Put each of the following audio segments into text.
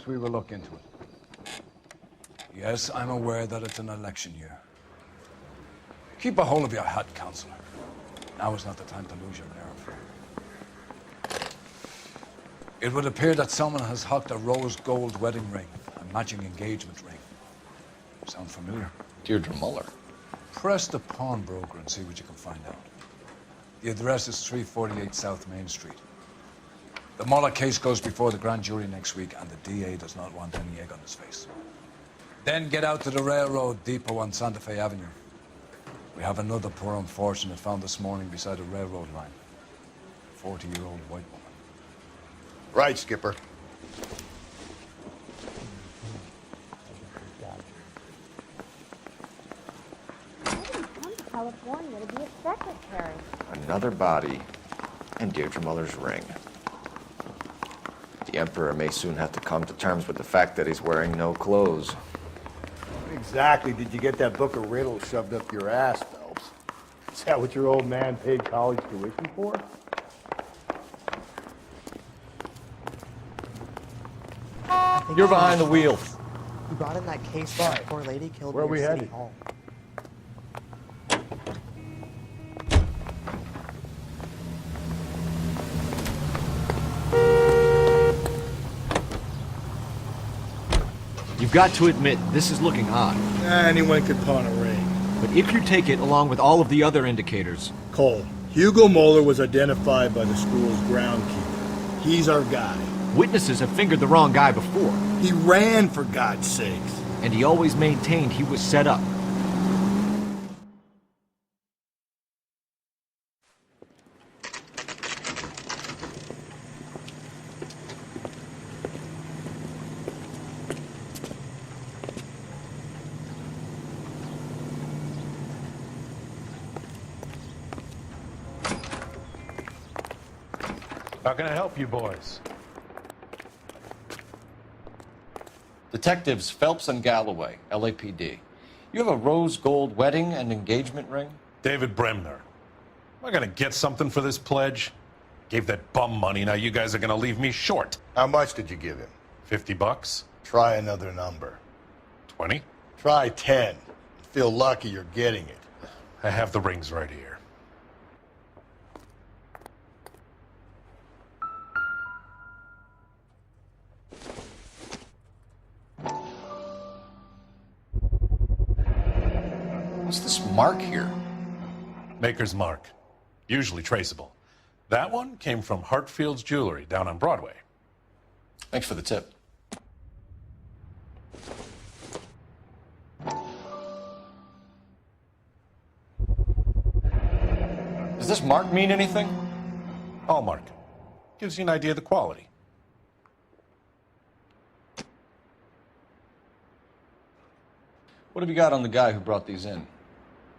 We will look into it. Yes, I'm aware that it's an election year. Keep a hold of your hat, Counselor. Now is not the time to lose your nerve. It would appear that someone has hocked a rose gold wedding ring, a matching engagement ring. Sound familiar? Deirdre Muller. Press the pawnbroker and see what you can find out. The address is 348 South Main Street. The Muller case goes before the grand jury next week, and the DA does not want any egg on his face. Then get out to the railroad depot on Santa Fe Avenue. We have another poor unfortunate found this morning beside a railroad line. A 40-year-old white woman. Right, Skipper. I didn't come to California to be a secretary. Another body and Deirdre Muller's ring. The Emperor may soon have to come to terms with the fact that he's wearing no clothes. What exactly did you get that book of riddles shoved up your ass, Phelps? Is that what your old man paid college tuition for? You're behind the wheel. You brought in that case that poor lady killed Where in we your city headed? home. You've got to admit, this is looking odd. Anyone could pawn a ring. But if you take it along with all of the other indicators... Cole, Hugo Moeller was identified by the school's groundkeeper. He's our guy. Witnesses have fingered the wrong guy before. He ran, for God's sakes. And he always maintained he was set up. How can I help you boys? Detectives Phelps and Galloway, LAPD. You have a rose gold wedding and engagement ring? David Bremner. Am I gonna get something for this pledge? Gave that bum money, now you guys are gonna leave me short. How much did you give him? $50? Try another number. 20? Try 10. Feel lucky you're getting it. I have the rings right here. What's this mark here? Maker's mark. Usually traceable. That one came from Hartfield's Jewelry down on Broadway. Thanks for the tip. Does this mark mean anything? Hallmark. Gives you an idea of the quality. What have you got on the guy who brought these in?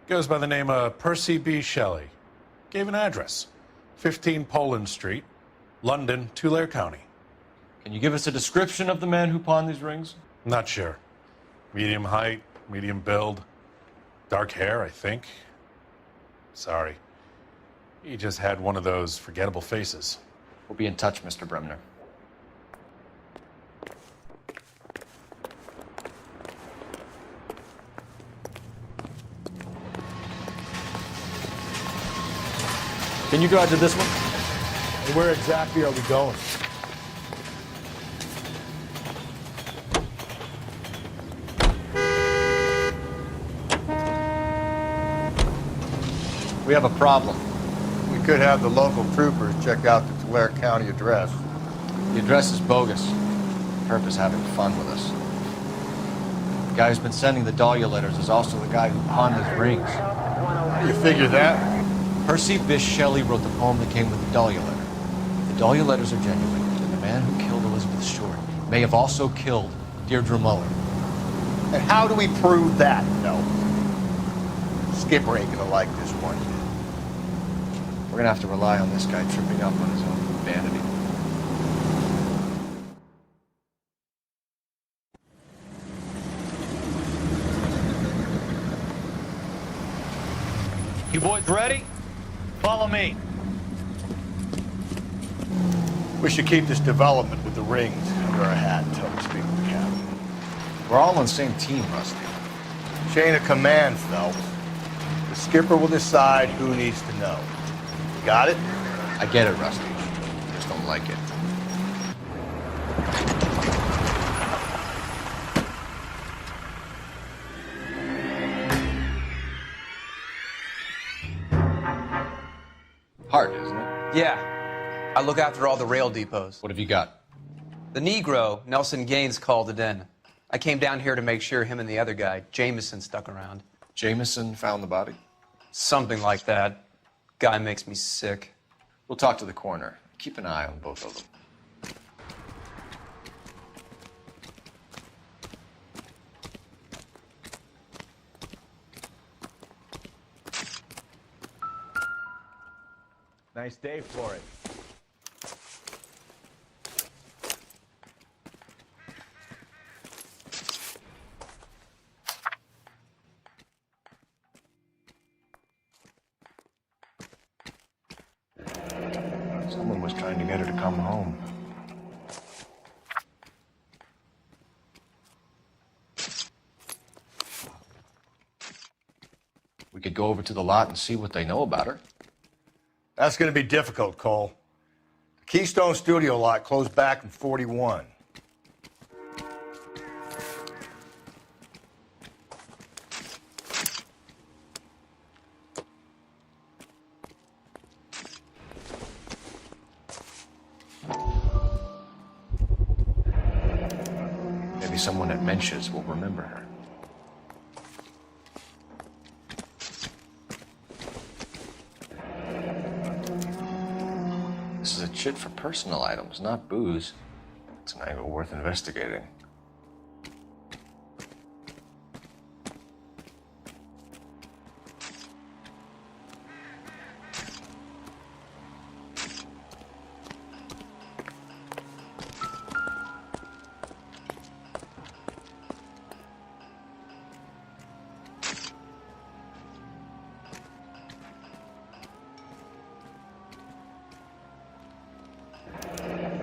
Goes by the name of Percy B. Shelley. Gave an address. 15 Poland Street, London, Tulare County. Can you give us a description of the man who pawned these rings? Not sure. Medium height, medium build. Dark hair, I think. Sorry. He just had one of those forgettable faces. We'll be in touch, Mr. Bremner. Can you drive to this one? And where exactly are we going? We have a problem. We could have the local troopers check out the Tulare County address. The address is bogus. Herb is having fun with us. The guy who's been sending the Dahlia letters is also the guy who pawned his rings. How do you figure that? Percy Bysshe Shelley wrote the poem that came with the Dahlia letter. The Dahlia letters are genuine. man who killed Elizabeth Short may have also killed Deirdre Muller. And how do we prove that, Phelps? Skipper ain't gonna like this one. We're gonna have to rely on this guy tripping up on his own vanity. You boys ready? Follow me. We should keep this development with the rings under our hat until we speak with the captain. We're all on the same team, Rusty. Chain of command, Phelps. The skipper will decide who needs to know. Got it? I get it, Rusty. I just don't like it. Hard, isn't it? Yeah. I look after all the rail depots. What have you got? The Negro, Nelson Gaines, called it in. I came down here to make sure him and the other guy, Jameson, stuck around. Jameson found the body? Something like that. Guy makes me sick. We'll talk to the coroner. Keep an eye on both of them. Nice day for it. Someone was trying to get her to come home. We could go over to the lot and see what they know about her. That's gonna be difficult, Cole. The Keystone Studio lot closed back in '41. Maybe someone at Mensch's will remember her. This is a chit for personal items, not booze. It's an angle worth investigating.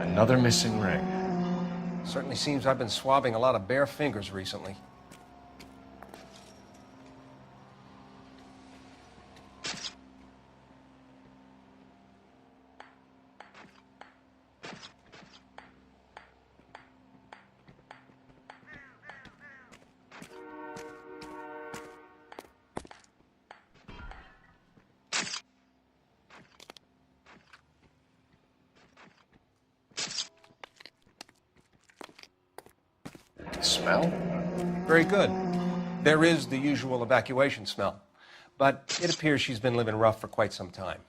Another missing ring. Certainly seems I've been swabbing a lot of bare fingers recently. Smell? Very good. There is the usual evacuation smell, but it appears she's been living rough for quite some time.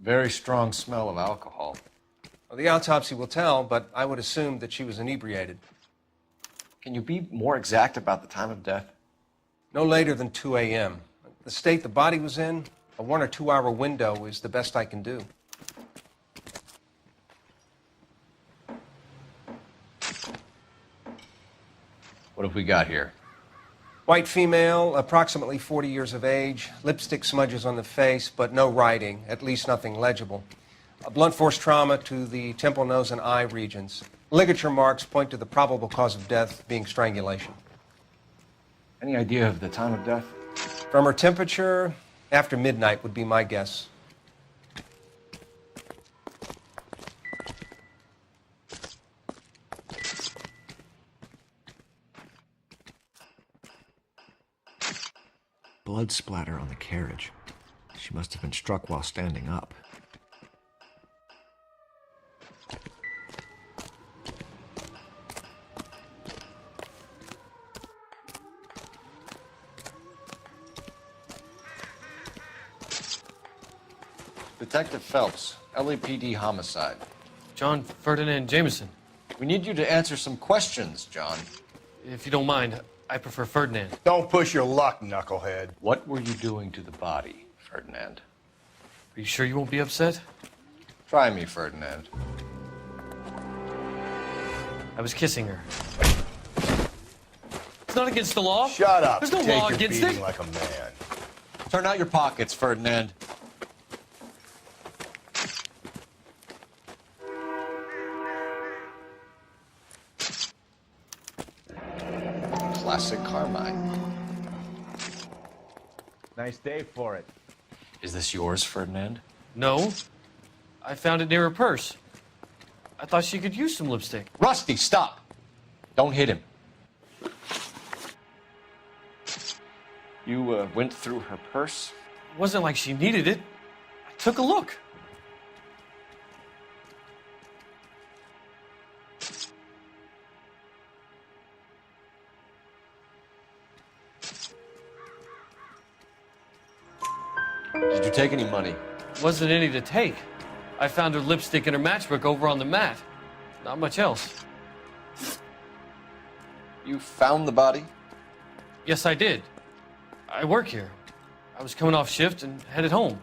Very strong smell of alcohol. Well, the autopsy will tell, but I would assume that she was inebriated. Can you be more exact about the time of death? No later than 2 a.m. The state the body was in, a 1 or 2 hour window is the best I can do. What have we got here? White female, approximately 40 years of age, lipstick smudges on the face, but no writing, at least nothing legible. A blunt force trauma to the temple, nose, and eye regions. Ligature marks point to the probable cause of death being strangulation. Any idea of the time of death? From her temperature, after midnight would be my guess. Blood splatter on the carriage. She must have been struck while standing up. Detective Phelps, LAPD homicide. John Ferdinand Jameson. We need you to answer some questions, John. If you don't mind, I prefer Ferdinand. Don't push your luck, knucklehead. What were you doing to the body, Ferdinand? Are you sure you won't be upset? Try me, Ferdinand. I was kissing her. It's not against the law. Shut up. There's no Take law your against beating it. like a man. Turn out your pockets, Ferdinand. Classic Carmine. Nice day for it. Is this yours, Ferdinand? No. I found it near her purse. I thought she could use some lipstick. Rusty, stop! Don't hit him. You went through her purse? It wasn't like she needed it. I took a look. Did you take any money? Wasn't any to take. I found her lipstick and her matchbook over on the mat. Not much else. You found the body? Yes, I did. I work here. I was coming off shift and headed home.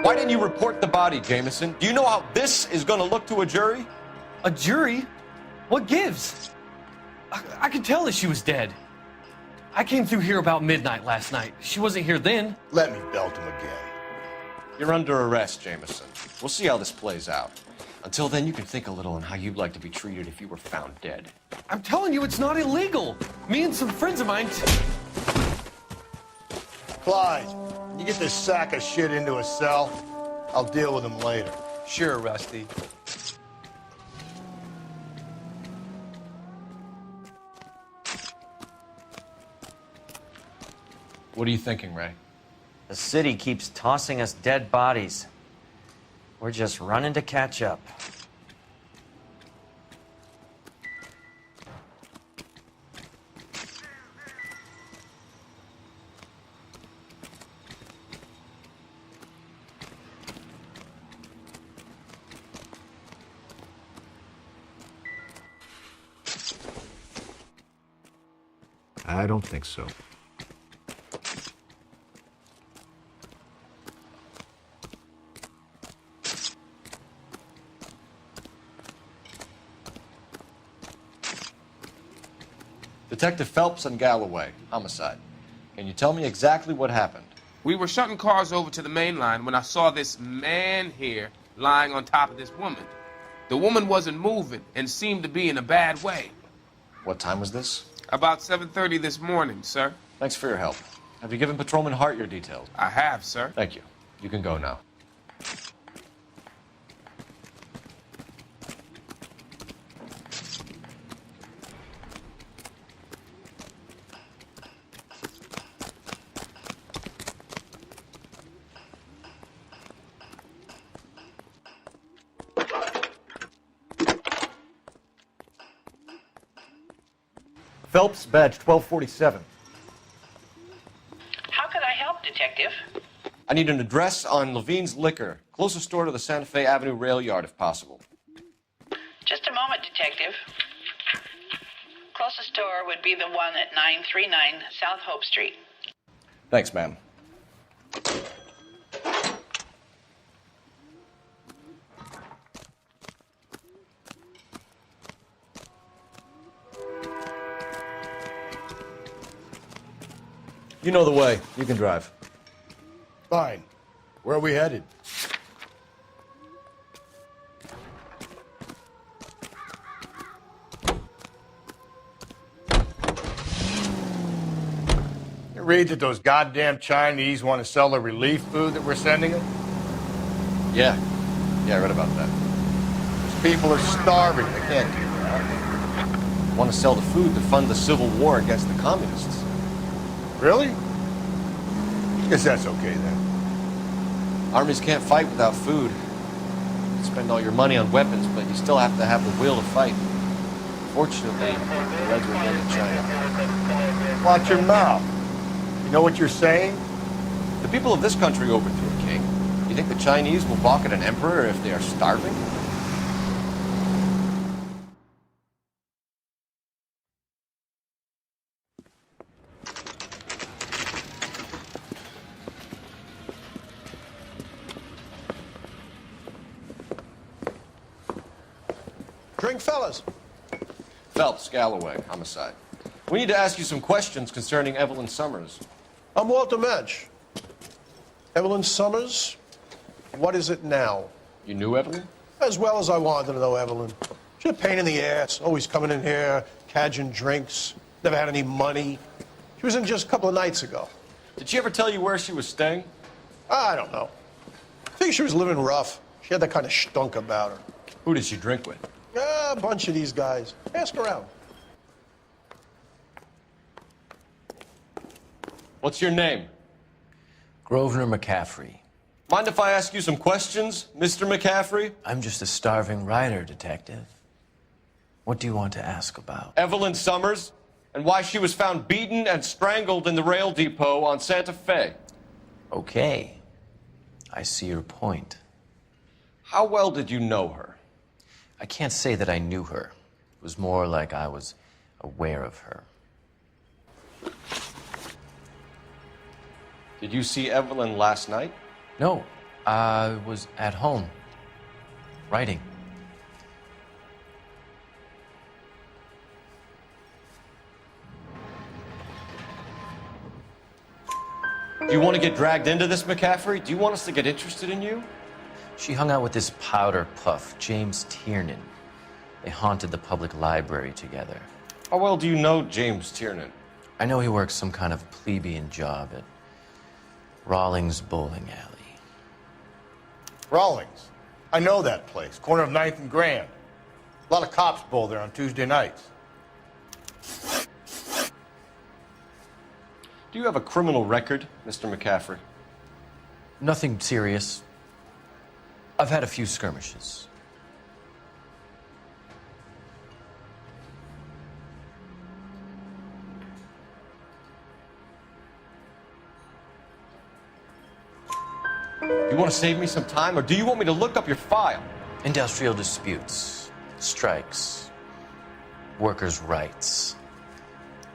Why didn't you report the body, Jameson? Do you know how this is going to look to a jury? A jury? What gives? I could tell that she was dead. I came through here about midnight last night. She wasn't here then. Let me belt him again. You're under arrest, Jameson. We'll see how this plays out. Until then, you can think a little on how you'd like to be treated if you were found dead. I'm telling you, it's not illegal. Me and some friends of mine... Clyde, you get this sack of shit into a cell. I'll deal with him later. Sure, Rusty. What are you thinking, Ray? The city keeps tossing us dead bodies. We're just running to catch up. I don't think so. Detective Phelps and Galloway, homicide. Can you tell me exactly what happened? We were shutting cars over to the main line when I saw this man here lying on top of this woman. The woman wasn't moving and seemed to be in a bad way. What time was this? About 7:30 this morning, sir. Thanks for your help. Have you given Patrolman Hart your details? I have, sir. Thank you. You can go now. Phelps, badge 1247. How can I help, Detective? I need an address on Levine's Liquor. Closest store to the Santa Fe Avenue rail yard, if possible. Just a moment, Detective. Closest store would be the one at 939 South Hope Street. Thanks, ma'am. You know the way. You can drive. Fine. Where are we headed? You read that those goddamn Chinese want to sell the relief food that we're sending them? Yeah. Yeah, I read about that. Those people are starving. They can't do that. Want to sell the food to fund the civil war against the communists. Really? Guess that's okay then. Armies can't fight without food. You spend all your money on weapons, but you still have to have the will to fight. Fortunately, the Reds were made in China. Watch your mouth. You know what you're saying? The people of this country overthrew a king. You think the Chinese will balk at an emperor if they are starving? Drink, fellas. Phelps, Galloway, homicide. We need to ask you some questions concerning Evelyn Summers. I'm Walter Mensch. Evelyn Summers, what is it now? You knew Evelyn? As well as I wanted to know Evelyn. She's a pain in the ass, always coming in here, cadging drinks, never had any money. She was in just a couple of nights ago. Did she ever tell you where she was staying? I don't know. I think she was living rough. She had that kind of stunk about her. Who did she drink with? A bunch of these guys. Ask around. What's your name? Grosvenor McCaffrey. Mind if I ask you some questions, Mr. McCaffrey? I'm just a starving writer, Detective. What do you want to ask about? Evelyn Summers, and why she was found beaten and strangled in the rail depot on Santa Fe. Okay. I see your point. How well did you know her? I can't say that I knew her. It was more like I was aware of her. Did you see Evelyn last night? No, I was at home, writing. Do you want to get dragged into this, McCaffrey? Do you want us to get interested in you? She hung out with this powder puff, James Tiernan. They haunted the public library together. How well do you know James Tiernan? I know he works some kind of plebeian job at Rawlings Bowling Alley. Rawlings. I know that place. Corner of 9th and Grand. A lot of cops bowl there on Tuesday nights. Do you have a criminal record, Mr. McCaffrey? Nothing serious. I've had a few skirmishes. You want to save me some time, or do you want me to look up your file? Industrial disputes, strikes, workers' rights,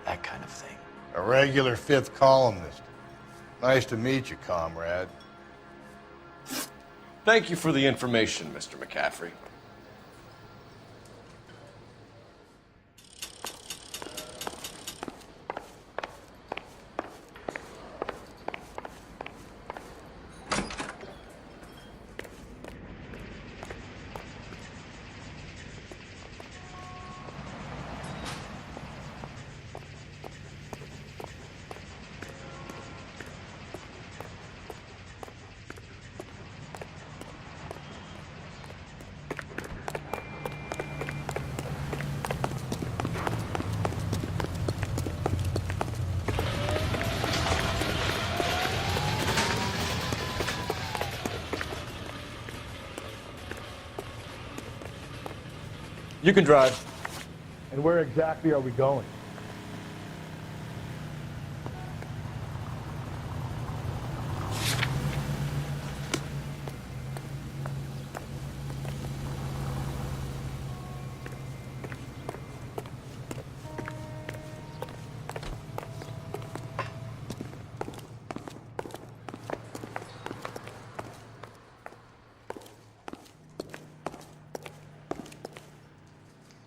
that kind of thing. A regular fifth columnist. Nice to meet you, comrade. Thank you for the information, Mr. McCaffrey. You can drive. And where exactly are we going?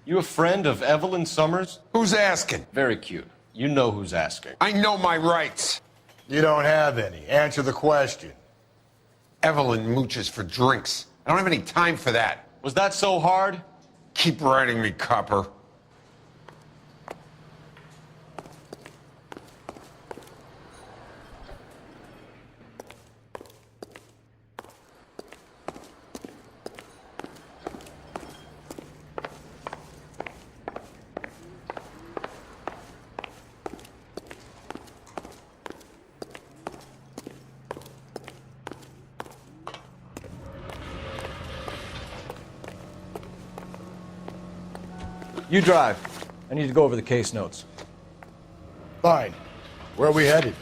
You a friend of Evelyn Summers? Who's asking? Very cute. You know who's asking. I know my rights. You don't have any. Answer the question. Evelyn mooches for drinks. I don't have any time for that. Was that so hard? Keep writing me, copper. You drive. I need to go over the case notes. Fine. Where are we headed?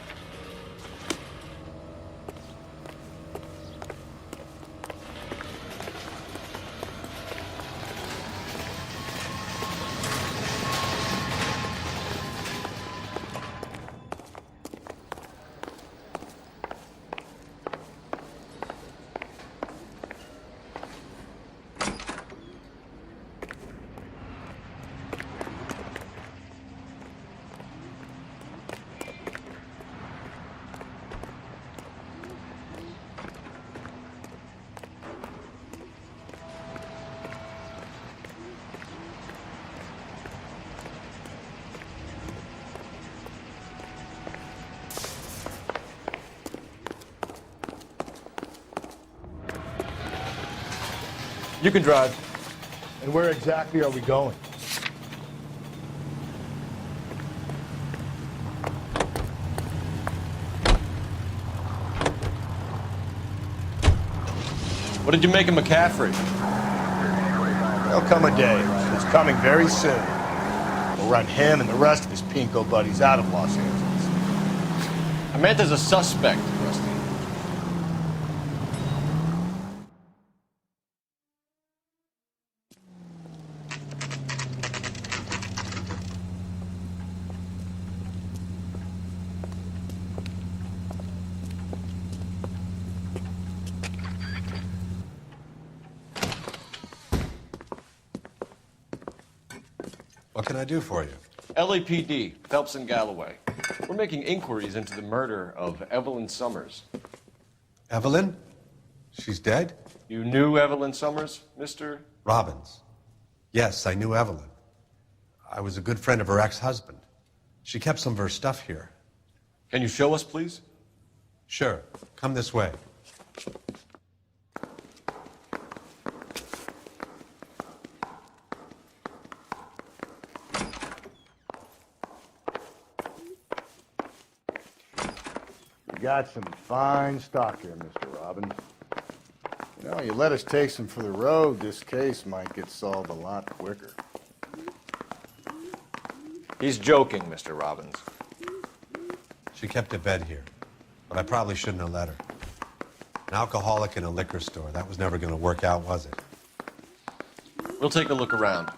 You can drive. And where exactly are we going? What did you make of McCaffrey? There'll come a day, and it's coming very soon. We'll run him and the rest of his pinko buddies out of Los Angeles. I meant as a suspect, Rusty. What can I do for you? LAPD, Phelps and Galloway. We're making inquiries into the murder of Evelyn Summers. Evelyn? She's dead? You knew Evelyn Summers, Mr. Robbins. Yes, I knew Evelyn. I was a good friend of her ex-husband. She kept some of her stuff here. Can you show us, please? Sure. Come this way. You got some fine stock here, Mr. Robbins. You know, you let us take some for the road, this case might get solved a lot quicker. He's joking, Mr. Robbins. She kept a bed here, but I probably shouldn't have let her. An alcoholic in a liquor store. That was never going to work out, was it? We'll take a look around.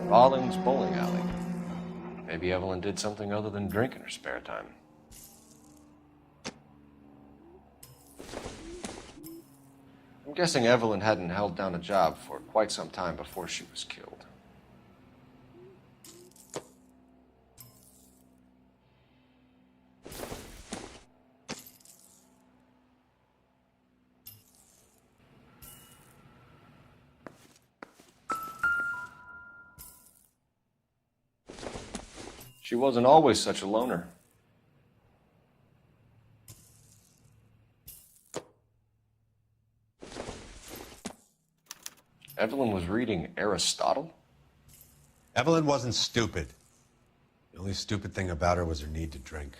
Rollins Bowling Alley. Maybe Evelyn did something other than drink in her spare time. I'm guessing Evelyn hadn't held down a job for quite some time before she was killed. She wasn't always such a loner. Evelyn was reading Aristotle? Evelyn wasn't stupid. The only stupid thing about her was her need to drink.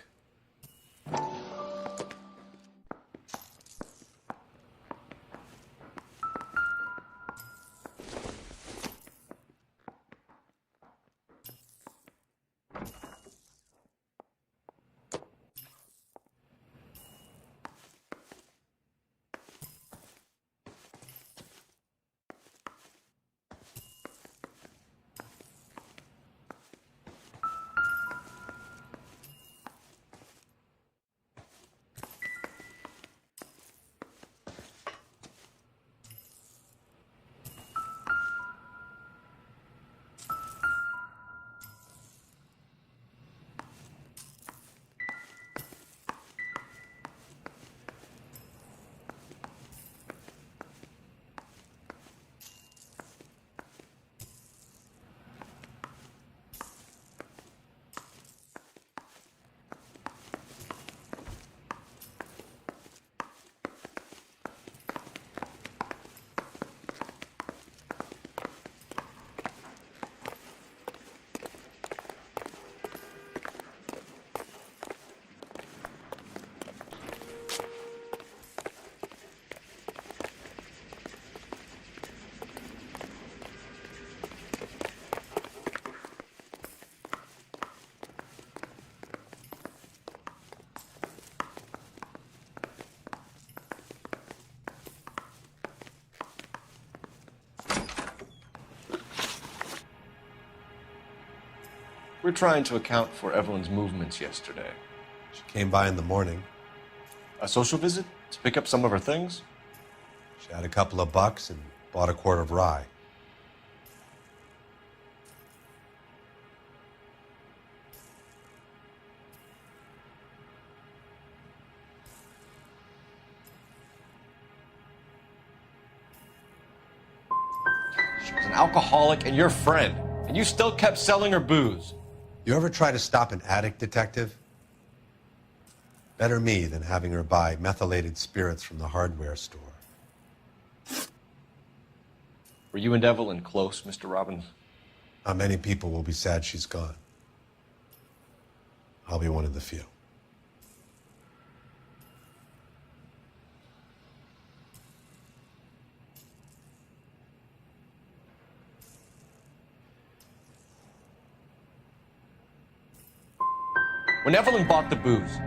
We're trying to account for Evelyn's movements yesterday. She came by in the morning. A social visit? To pick up some of her things? She had a couple of bucks and bought a quart of rye. She was an alcoholic and your friend, and you still kept selling her booze. You ever try to stop an addict, detective? Better me than having her buy methylated spirits from the hardware store. Were you and Evelyn close, Mr. Robbins? Not many people will be sad she's gone. I'll be one of the few. When Evelyn bought the booze,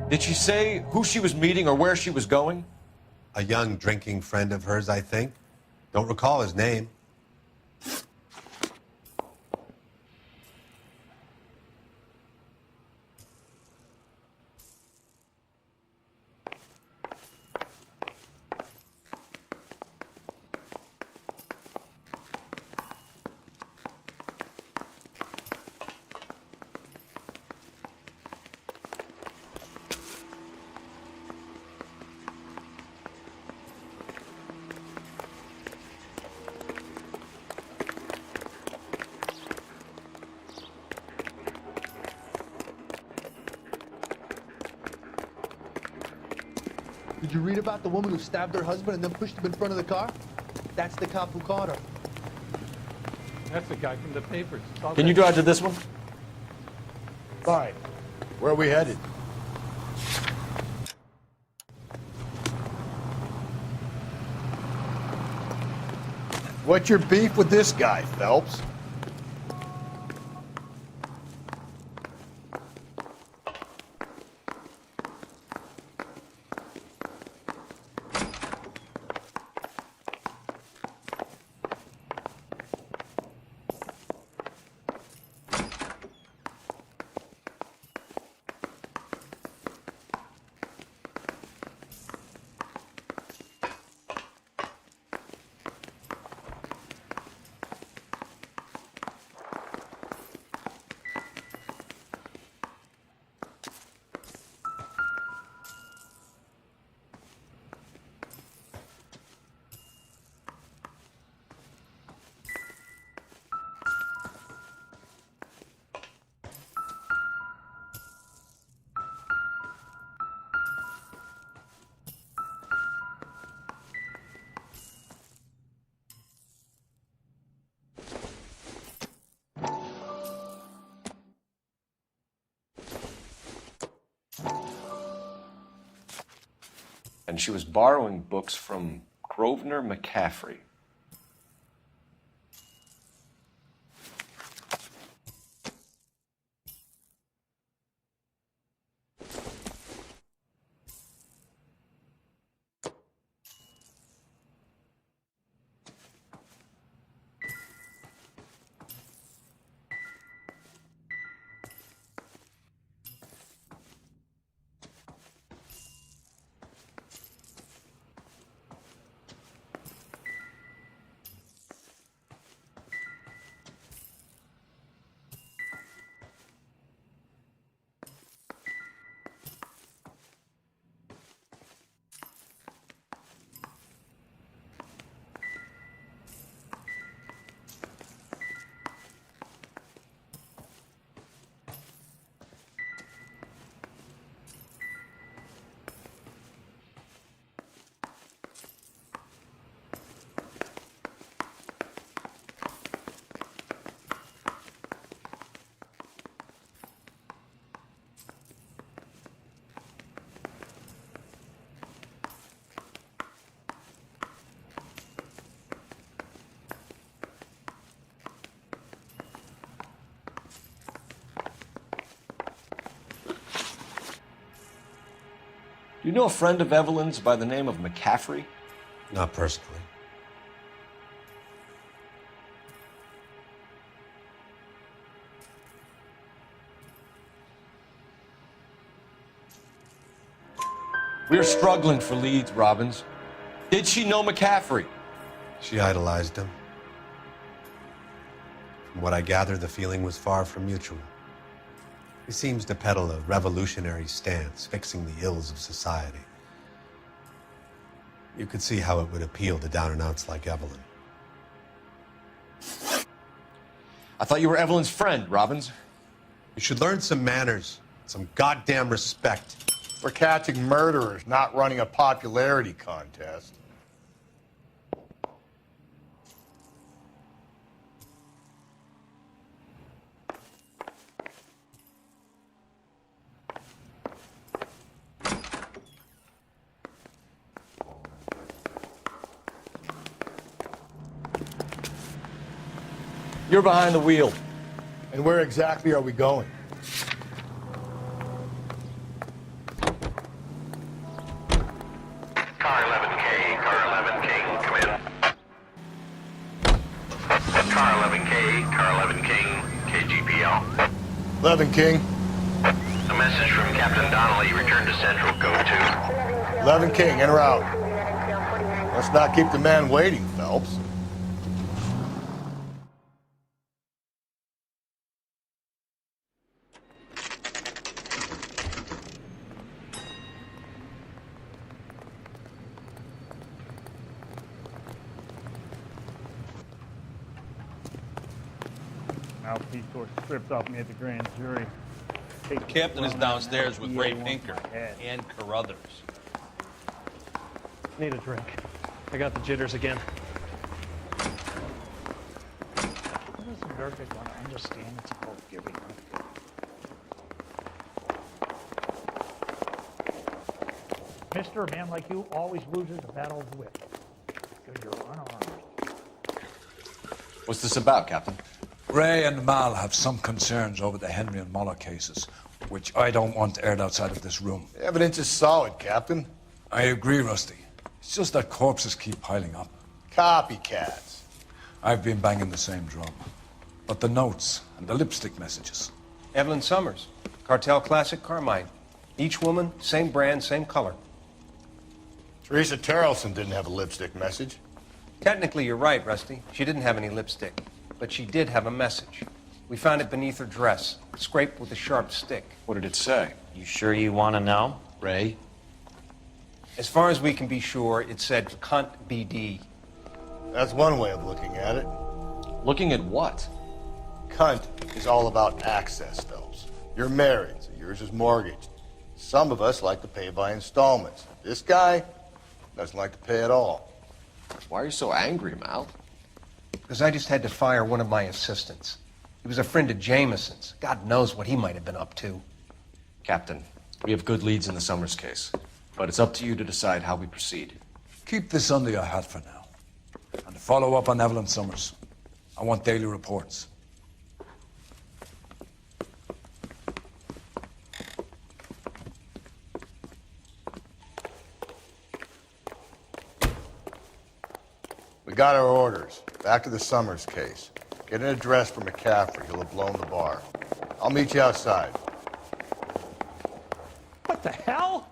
did she say who she was meeting or where she was going? A young drinking friend of hers, I think. Don't recall his name. Did you read about the woman who stabbed her husband and then pushed him in front of the car? That's the cop who caught her. That's the guy from the papers. Can you drive to this one? Fine. Where are we headed? What's your beef with this guy, Phelps? And she was borrowing books from Grosvenor McCaffrey. Do you know a friend of Evelyn's by the name of McCaffrey? Not personally. We're struggling for leads, Robbins. Did she know McCaffrey? She idolized him. From what I gather, the feeling was far from mutual. He seems to peddle a revolutionary stance, fixing the ills of society. You could see how it would appeal to down-and-outs like Evelyn. I thought you were Evelyn's friend, Robbins. You should learn some manners, some goddamn respect. We're catching murderers, not running a popularity contest. You're behind the wheel. And where exactly are we going? Car 11K, Car 11K, come in. Car 11K, Car 11 King, KGPL. 11 King. A message from Captain Donnelly, return to Central, go to. 11 King, in or out? Let's not keep the man waiting, Phelps. Mouthpiece tore strips off me at the grand jury. The captain is downstairs with Ray Pinker and Carruthers. Need a drink. I got the jitters again. What does America want to understand? It's about giving up. Mister, a man like you always loses the battle of wit. Because you're unarmed. What's this about, Captain? Ray and Mal have some concerns over the Henry and Muller cases, which I don't want aired outside of this room. The evidence is solid, Captain. I agree, Rusty. It's just that corpses keep piling up. Copycats. I've been banging the same drum. But the notes and the lipstick messages. Evelyn Summers, Cartel Classic Carmine. Each woman, same brand, same color. Teresa Terrelson didn't have a lipstick message. Technically, you're right, Rusty. She didn't have any lipstick. But she did have a message. We found it beneath her dress, scraped with a sharp stick. What did it say? You sure you want to know? Ray? As far as we can be sure, it said cunt BD. That's one way of looking at it. Looking at what? Cunt is all about access, Phelps. You're married, so yours is mortgaged. Some of us like to pay by installments. This guy doesn't like to pay at all. Why are you so angry, Mal? Because I just had to fire one of my assistants. He was a friend of Jameson's. God knows what he might have been up to. Captain, we have good leads in the Summers case, but it's up to you to decide how we proceed. Keep this under your hat for now. And to follow up on Evelyn Summers, I want daily reports. We got our orders. Back to the Summers case. Get an address for McCaffrey. He'll have blown the bar. I'll meet you outside. What the hell?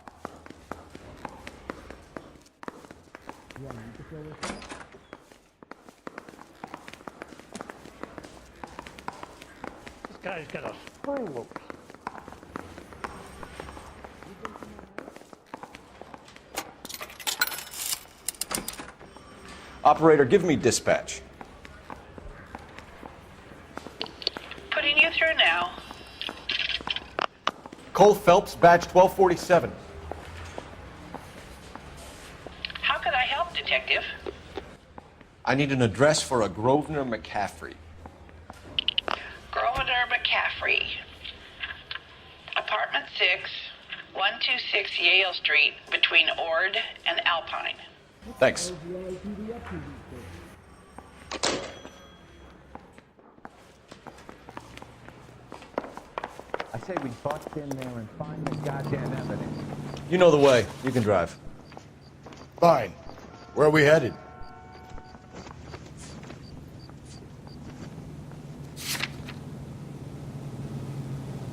This guy's got a screw loose. Operator, give me dispatch. Putting you through now. Cole Phelps, badge 1247. How could I help, Detective? I need an address for a Grosvenor McCaffrey. Grosvenor McCaffrey. Apartment 6, 126 Yale Street, between Ord and Alpine. Thanks. I say we bust in there and find the goddamn evidence. You know the way. You can drive. Fine. Where are we headed?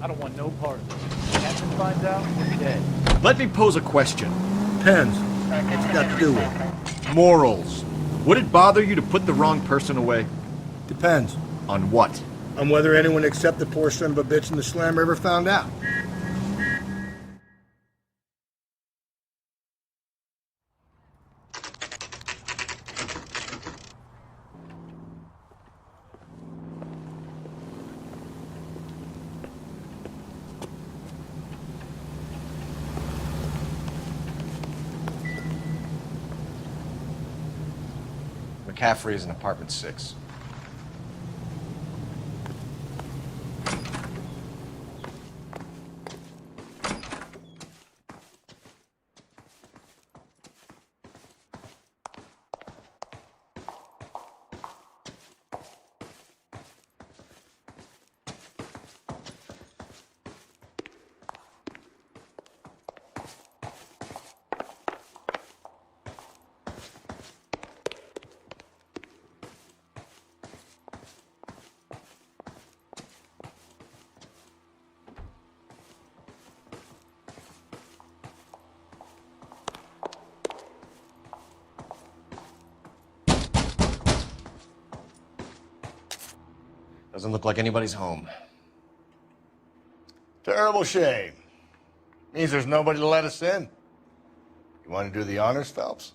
I don't want no part of this. Captain finds out, we're dead. Let me pose a question. Depends. What's it got to do with morals? Would it bother you to put the wrong person away? Depends. On what? On whether anyone except the poor son of a bitch in the slammer ever found out. McCaffrey is in apartment 6. Doesn't look like anybody's home. Terrible shame. Means there's nobody to let us in. You want to do the honors, Phelps?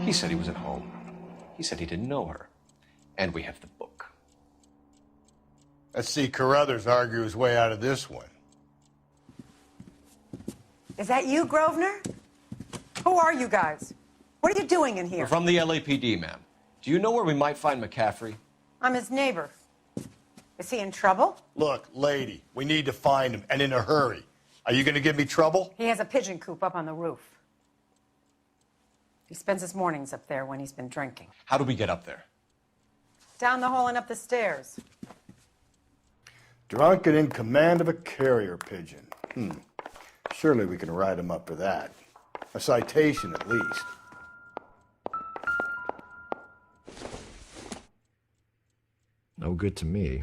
He said he was at home. He said he didn't know her. And we have the book. Let's see Carruthers argue his way out of this one. Is that you, Grosvenor? Who are you guys? What are you doing in here? We're from the LAPD, ma'am. Do you know where we might find McCaffrey? I'm his neighbor. Is he in trouble? Look, lady, we need to find him, and in a hurry. Are you going to give me trouble? He has a pigeon coop up on the roof. He spends his mornings up there when he's been drinking. How do we get up there? Down the hall and up the stairs. Drunk and in command of a carrier pigeon. Surely we can write him up for that. A citation, at least. No good to me.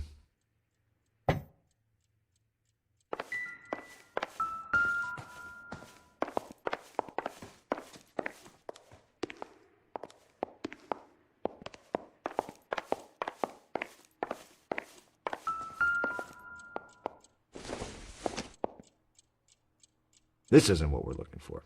This isn't what we're looking for.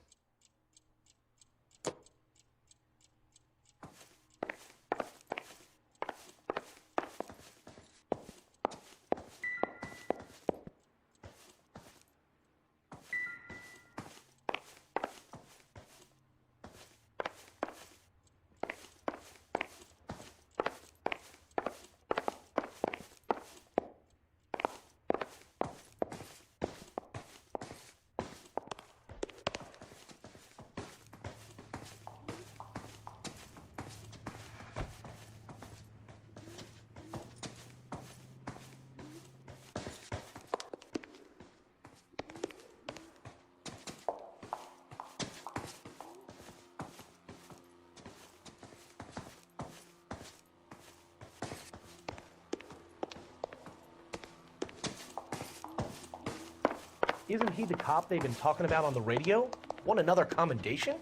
Isn't he the cop they've been talking about on the radio? Want another commendation?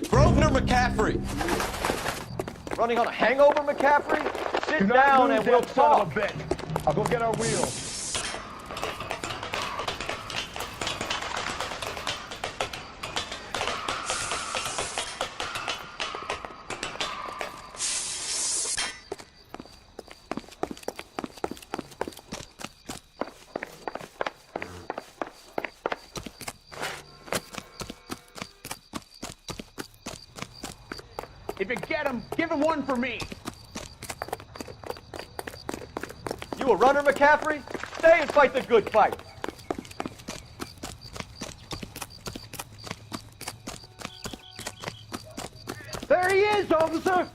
Grosvenor McCaffrey! Running on a hangover, McCaffrey? Sit down and we'll talk. I'll go get our wheels. If you get him, give him one for me. You a runner, McCaffrey? Stay and fight the good fight. There he is, officer.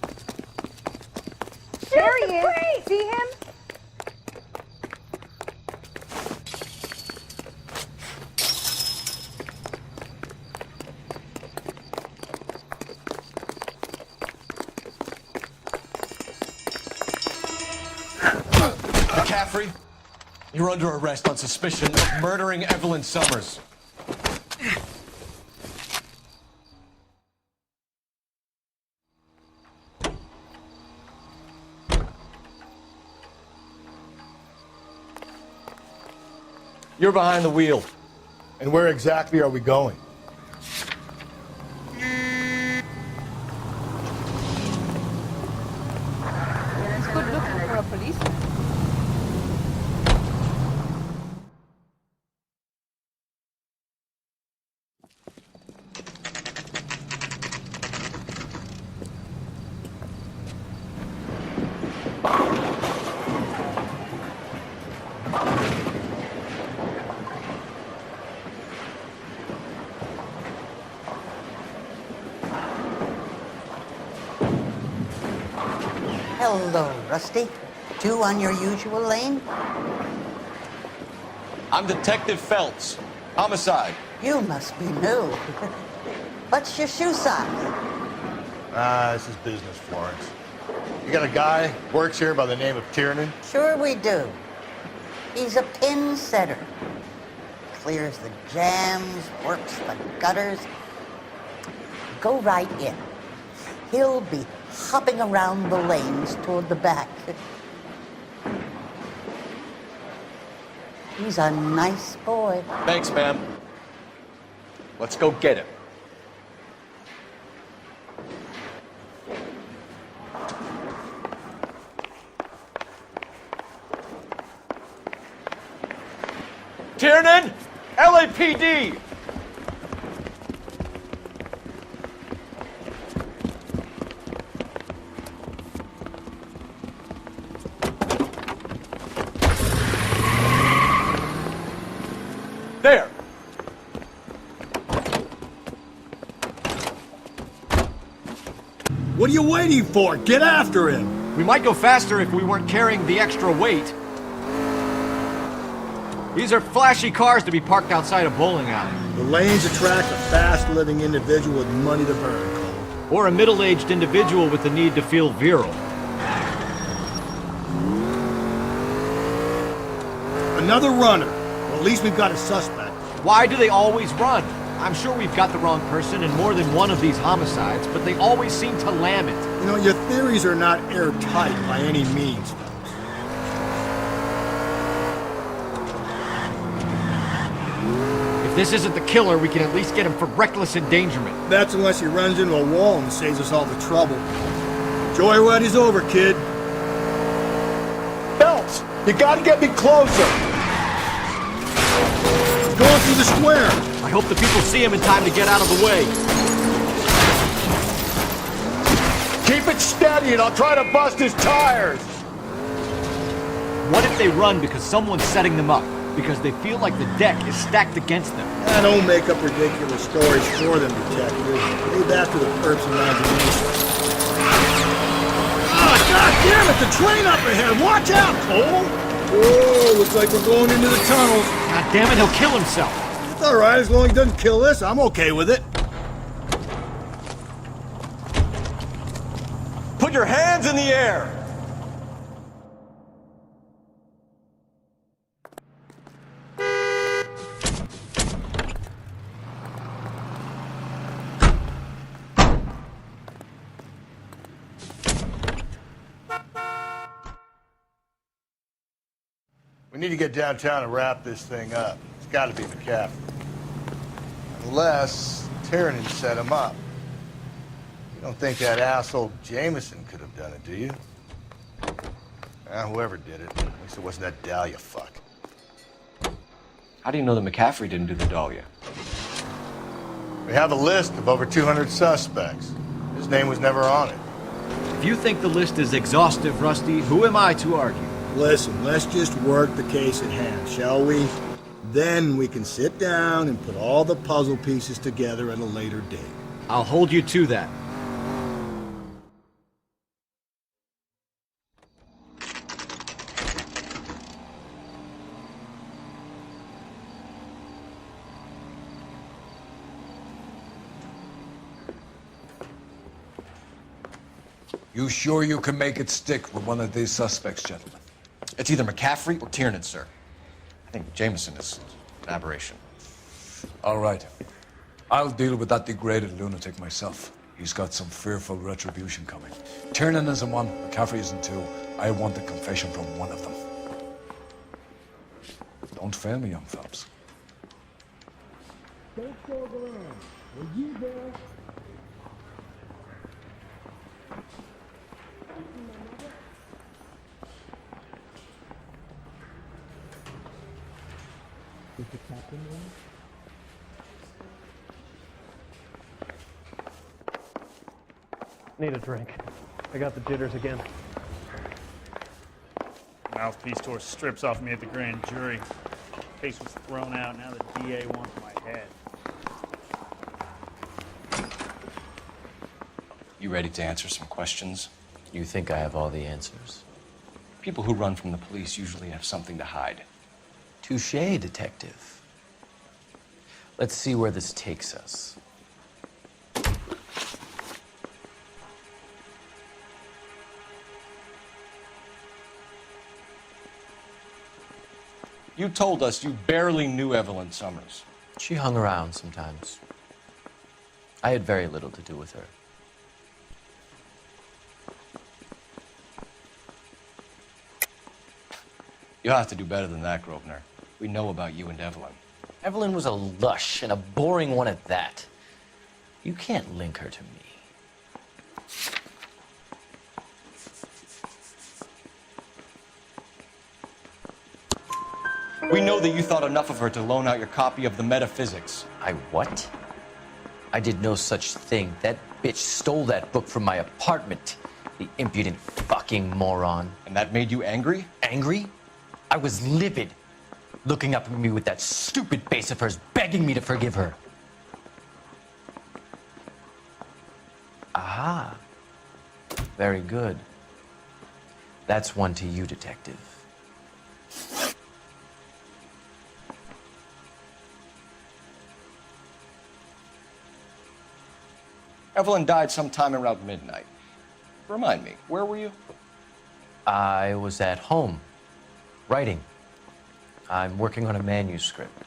There he is. See him? McCaffrey, you're under arrest on suspicion of murdering Evelyn Summers. You're behind the wheel. And where exactly are we going? It's good looking for a policeman. Hello, Rusty. Two on your usual lane? I'm Detective Phelps. Homicide. You must be new. What's your shoe size? This is business, Florence. You got a guy works here by the name of Tiernan? Sure we do. He's a pin setter. Clears the jams, works the gutters. Go right in. He'll be hopping around the lanes toward the back. He's a nice boy. Thanks, ma'am. Let's go get him. Tiernan! LAPD! There! What are you waiting for? Get after him! We might go faster if we weren't carrying the extra weight. These are flashy cars to be parked outside a bowling alley. The lanes attract a fast-living individual with money to burn, Cole. Or a middle-aged individual with the need to feel virile. Another runner. Well, at least we've got a suspect. Why do they always run? I'm sure we've got the wrong person in more than one of these homicides, but they always seem to lam it. You know, your theories are not airtight by any means. If this isn't the killer, we can at least get him for reckless endangerment. That's unless he runs into a wall and saves us all the trouble. Joyride is over, kid. Phelps, you gotta get me closer. Going through the square. I hope the people see him in time to get out of the way. Keep it steady and I'll try to bust his tires. What if they run because someone's setting them up? Because they feel like the deck is stacked against them? I don't make up ridiculous stories for them, detective. Leave that to the perp's imagination. Ah, God damn it! The train up ahead! Watch out, Cole! Whoa, looks like we're going into the tunnels. God damn it, he'll kill himself. It's all right, as long as he doesn't kill us, I'm okay with it. Put your hands in the air! We need to get downtown and wrap this thing up. It's got to be McCaffrey. Unless Tiernan set him up. You don't think that asshole Jameson could have done it, do you? Whoever did it. At least it wasn't that Dahlia fuck. How do you know that McCaffrey didn't do the Dahlia? We have a list of over 200 suspects. His name was never on it. If you think the list is exhaustive, Rusty, who am I to argue? Listen, let's just work the case at hand, shall we? Then we can sit down and put all the puzzle pieces together at a later date. I'll hold you to that. You sure you can make it stick with one of these suspects, gentlemen? It's either McCaffrey or Tiernan, sir. I think Jameson is an aberration. All right. I'll deal with that degraded lunatic myself. He's got some fearful retribution coming. Tiernan isn't one, McCaffrey isn't two. I want a confession from one of them. Don't fail me, young fellas. Don't go around. Are you there? Is the captain there? Need a drink. I got the jitters again. Mouthpiece tore strips off me at the grand jury. Case was thrown out. Now the DA wants my head. You ready to answer some questions? You think I have all the answers? People who run from the police usually have something to hide. Touché, detective. Let's see where this takes us. You told us you barely knew Evelyn Summers. She hung around sometimes. I had very little to do with her. You'll have to do better than that, Grosvenor. We know about you and Evelyn. Evelyn was a lush, and a boring one at that. You can't link her to me. We know that you thought enough of her to loan out your copy of the Metaphysics. I what? I did no such thing. That bitch stole that book from my apartment. The impudent fucking moron. And that made you angry? Angry? I was livid. Looking up at me with that stupid face of hers, begging me to forgive her. Aha. Very good. That's one to you, detective. Evelyn died sometime around midnight. Remind me, where were you? I was at home, writing. I'm working on a manuscript.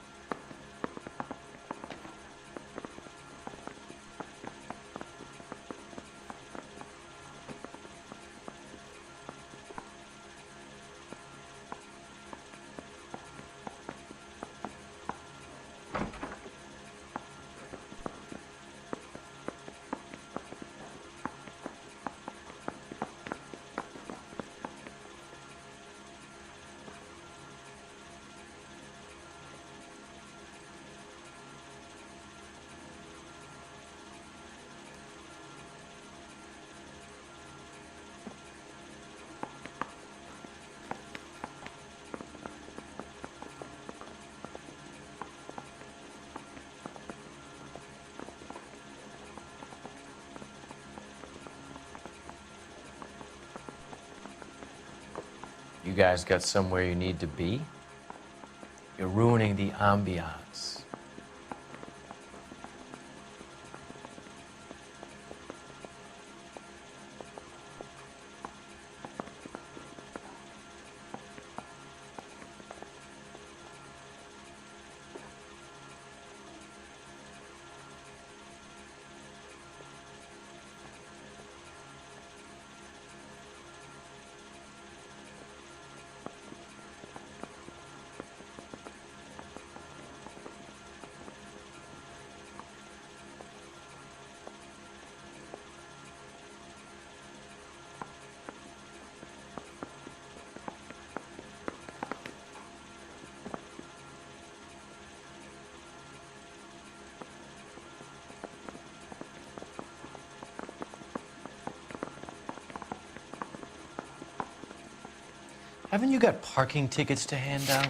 You guys got somewhere you need to be? You're ruining the ambiance. Haven't you got parking tickets to hand out?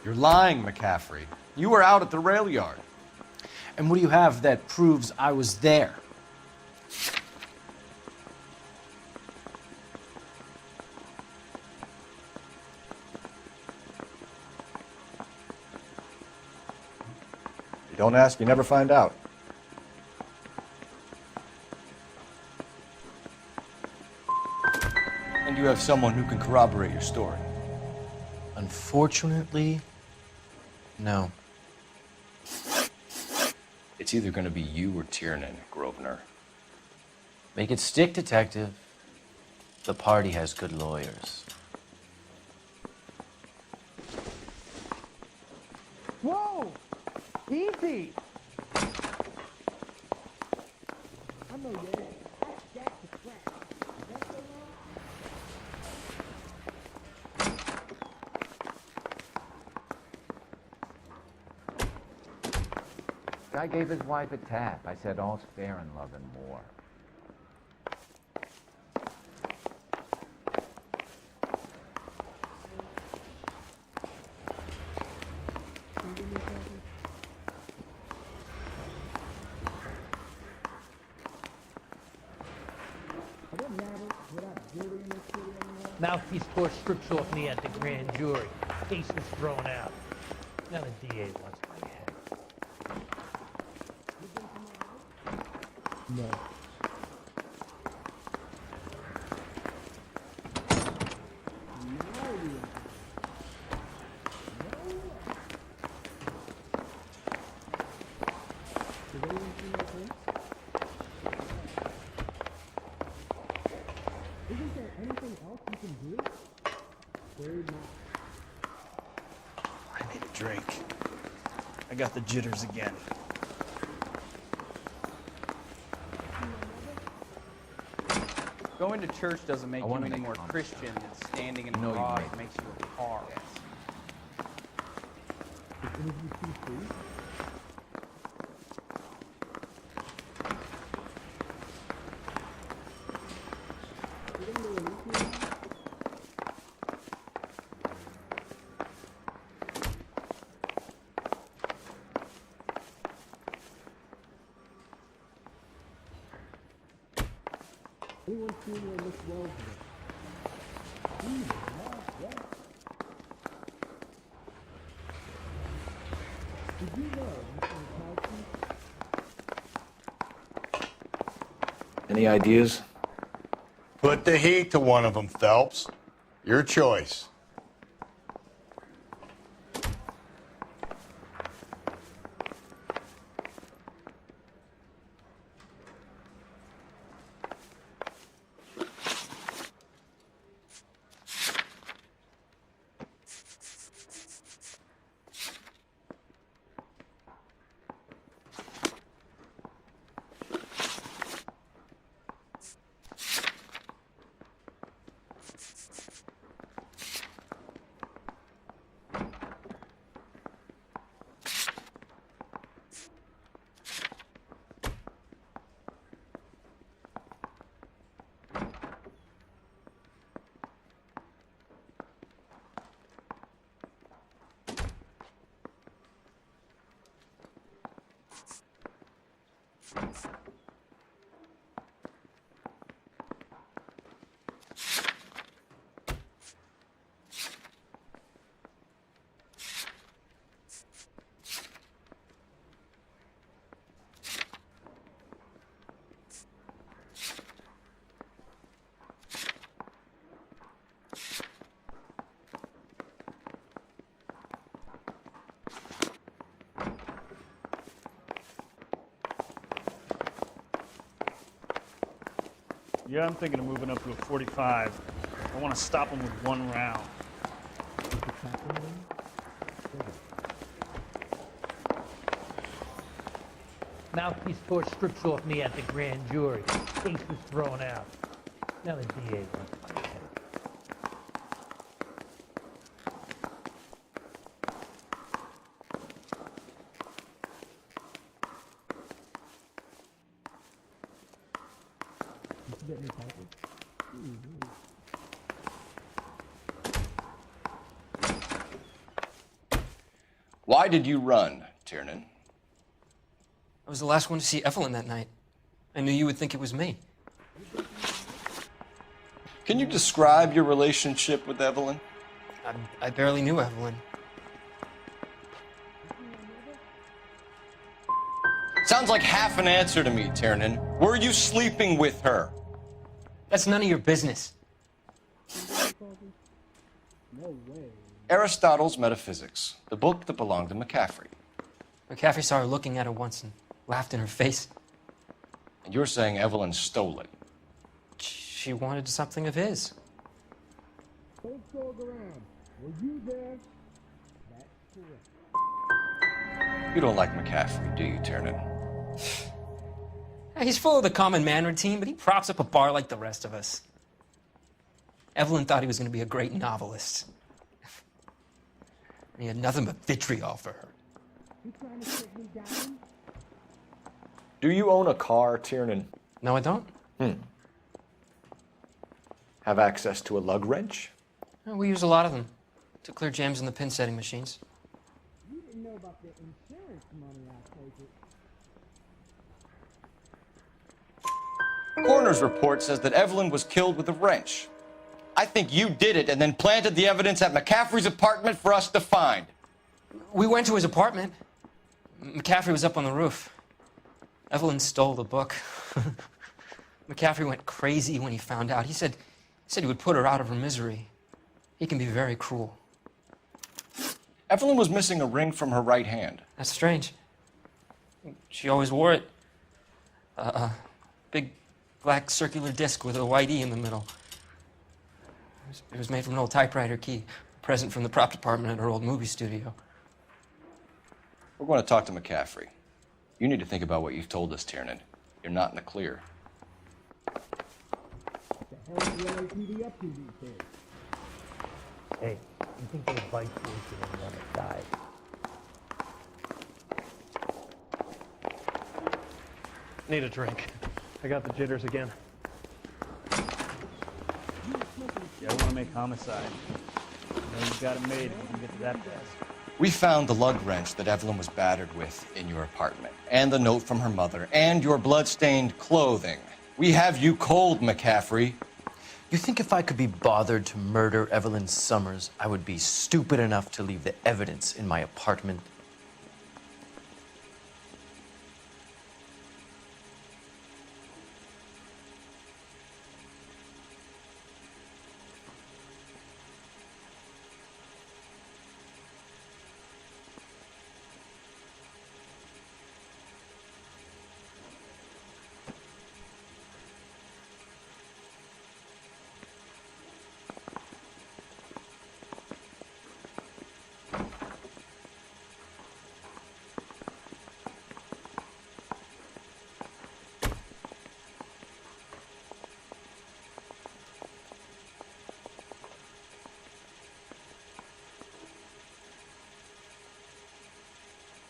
You're lying, McCaffrey. You were out at the rail yard. And what do you have that proves I was there? Don't ask, you never find out. And you have someone who can corroborate your story? Unfortunately, no. It's either going to be you or Tiernan, Grosvenor. Make it stick, detective. The party has good lawyers. Whoa! Easy! I know you. Guy gave his wife a tap. I said all's fair in love and war. Mouthpiece tore strips off me at the grand jury. Case was thrown out. Now the DA wants my head. No. Isn't there anything else you can do? I need a drink. I got the jitters again. Going to church doesn't make I you wanna any make more comments. Christian than standing in a No, you garage make- makes you a car. Anyone seen where Miss Wells lives? Did you know Mr. Mikowski? Any ideas? Put the heat to one of them, Phelps. Your choice. Yeah, I'm thinking of moving up to a 45. I want to stop him with one round. Mouthpiece tore strips off me at the grand jury. Case was thrown out. Now the DA wants my head. Did you get any package? Why did you run, Tiernan? I was the last one to see Evelyn that night. I knew you would think it was me. Can you describe your relationship with Evelyn? I barely knew Evelyn. Sounds like half an answer to me, Tiernan. Were you sleeping with her? That's none of your business. No way. Aristotle's Metaphysics, the book that belonged to McCaffrey. McCaffrey saw her looking at her once and laughed in her face. And you're saying Evelyn stole it? She wanted something of his. Don't dog around. Were you there? That's correct. You don't like McCaffrey, do you, Tiernan? He's full of the common man routine, but he props up a bar like the rest of us. Evelyn thought he was going to be a great novelist. And he had nothing but vitriol for her. You trying to sit me down? Do you own a car, Tiernan? No, I don't. Have access to a lug wrench? We use a lot of them to clear jams in the pin setting machines. You didn't know about the insurance money, I take it. Coroner's report says that Evelyn was killed with a wrench. I think you did it and then planted the evidence at McCaffrey's apartment for us to find. We went to his apartment. McCaffrey was up on the roof. Evelyn stole the book. McCaffrey went crazy when he found out. He said he would put her out of her misery. He can be very cruel. Evelyn was missing a ring from her right hand. That's strange. She always wore it. Big black circular disc with a white E in the middle. It was made from an old typewriter key, a present from the prop department at her old movie studio. We're going to talk to McCaffrey. You need to think about what you've told us, Tiernan. You're not in the clear. What the hell is the LAPD up to these days? Hey, you think they bite into the one that died? Need a drink. I got the jitters again. Yeah, I want to make homicide. I know you've got it made when you get to that desk. We found the lug wrench that Evelyn was battered with in your apartment, and the note from her mother, and your blood-stained clothing. We have you cold, McCaffrey. You think if I could be bothered to murder Evelyn Summers, I would be stupid enough to leave the evidence in my apartment?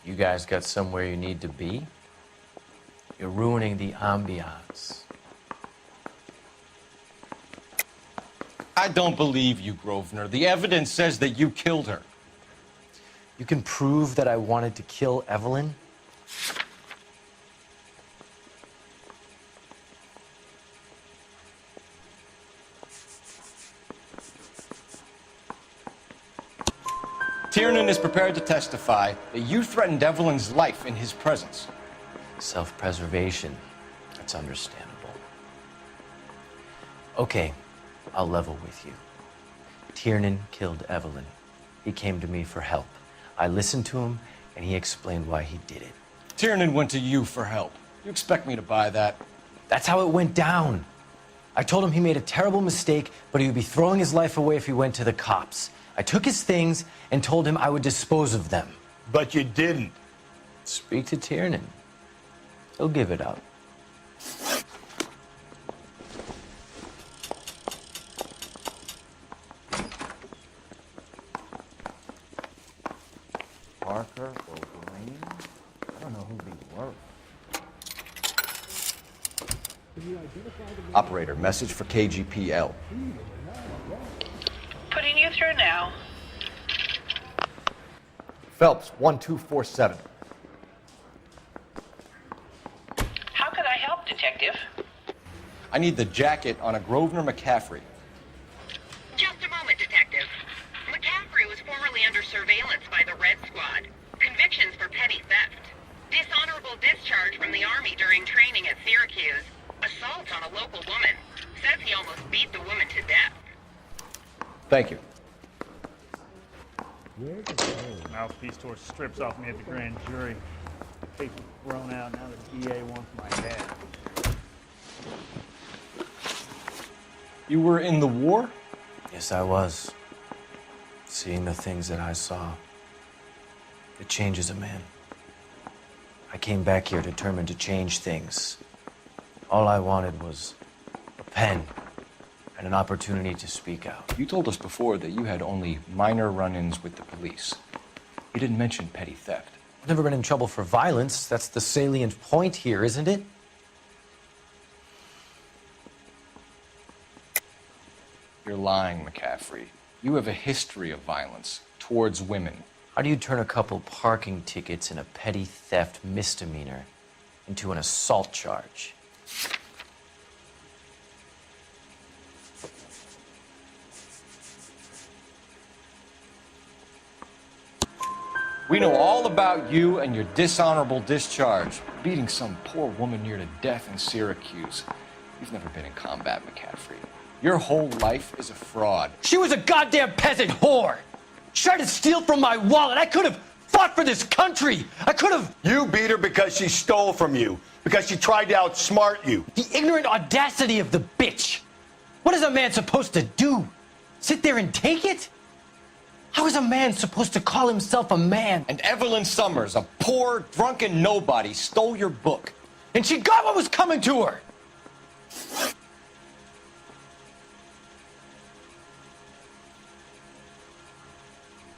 You guys got somewhere you need to be? You're ruining the ambiance. I don't believe you, Grosvenor. The evidence says that you killed her. You can prove that I wanted to kill Evelyn? Tiernan is prepared to testify that you threatened Evelyn's life in his presence. Self-preservation. That's understandable. Okay, I'll level with you. Tiernan killed Evelyn. He came to me for help. I listened to him, and he explained why he did it. Tiernan went to you for help. You expect me to buy that? That's how it went down. I told him he made a terrible mistake, but he would be throwing his life away if he went to the cops. I took his things and told him I would dispose of them. But you didn't. Speak to Tiernan. He'll give it up. Parker or Green? I don't know who these were. Operator, message for KGPL. Putting you through now. Phelps, 1247. How could I help, Detective? I need the jacket on a Grosvenor McCaffrey. Just a moment, Detective. McCaffrey was formerly under surveillance by the Red Squad. Convictions for petty theft. Did Dishonorable discharge from the Army during training at Syracuse. Assault on a local woman. Says he almost beat the woman to death. Thank you. Mouthpiece tore strips off me at the grand jury. Case was thrown out. Now the DA wants my head. You were in the war? Yes, I was. Seeing the things that I saw, it changes a man. I came back here determined to change things. All I wanted was a pen and an opportunity to speak out. You told us before that you had only minor run-ins with the police. You didn't mention petty theft. I've never been in trouble for violence. That's the salient point here, isn't it? You're lying, McCaffrey. You have a history of violence towards women. How do you turn a couple parking tickets and a petty theft misdemeanor into an assault charge? We know all about you and your dishonorable discharge, beating some poor woman near to death in Syracuse. You've never been in combat, McCaffrey. Your whole life is a fraud. She was a goddamn peasant whore! She tried to steal from my wallet. I could have fought for this country. I could have... You beat her because she stole from you, because she tried to outsmart you. The ignorant audacity of the bitch. What is a man supposed to do? Sit there and take it? How is a man supposed to call himself a man? And Evelyn Summers, a poor, drunken nobody, stole your book. And she got what was coming to her.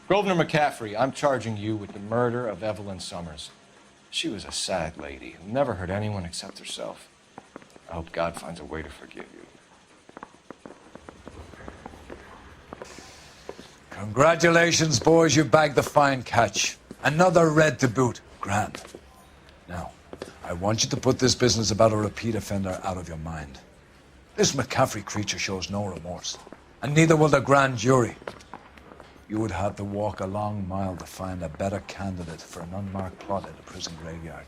Grosvenor McCaffrey, I'm charging you with the murder of Evelyn Summers. She was a sad lady who never hurt anyone except herself. I hope God finds a way to forgive you. Congratulations, boys. You bagged the fine catch. Another red to boot. Grand. Now, I want you to put this business about a repeat offender out of your mind. This McCaffrey creature shows no remorse, and neither will the grand jury. You would have to walk a long mile to find a better candidate for an unmarked plot at a prison graveyard.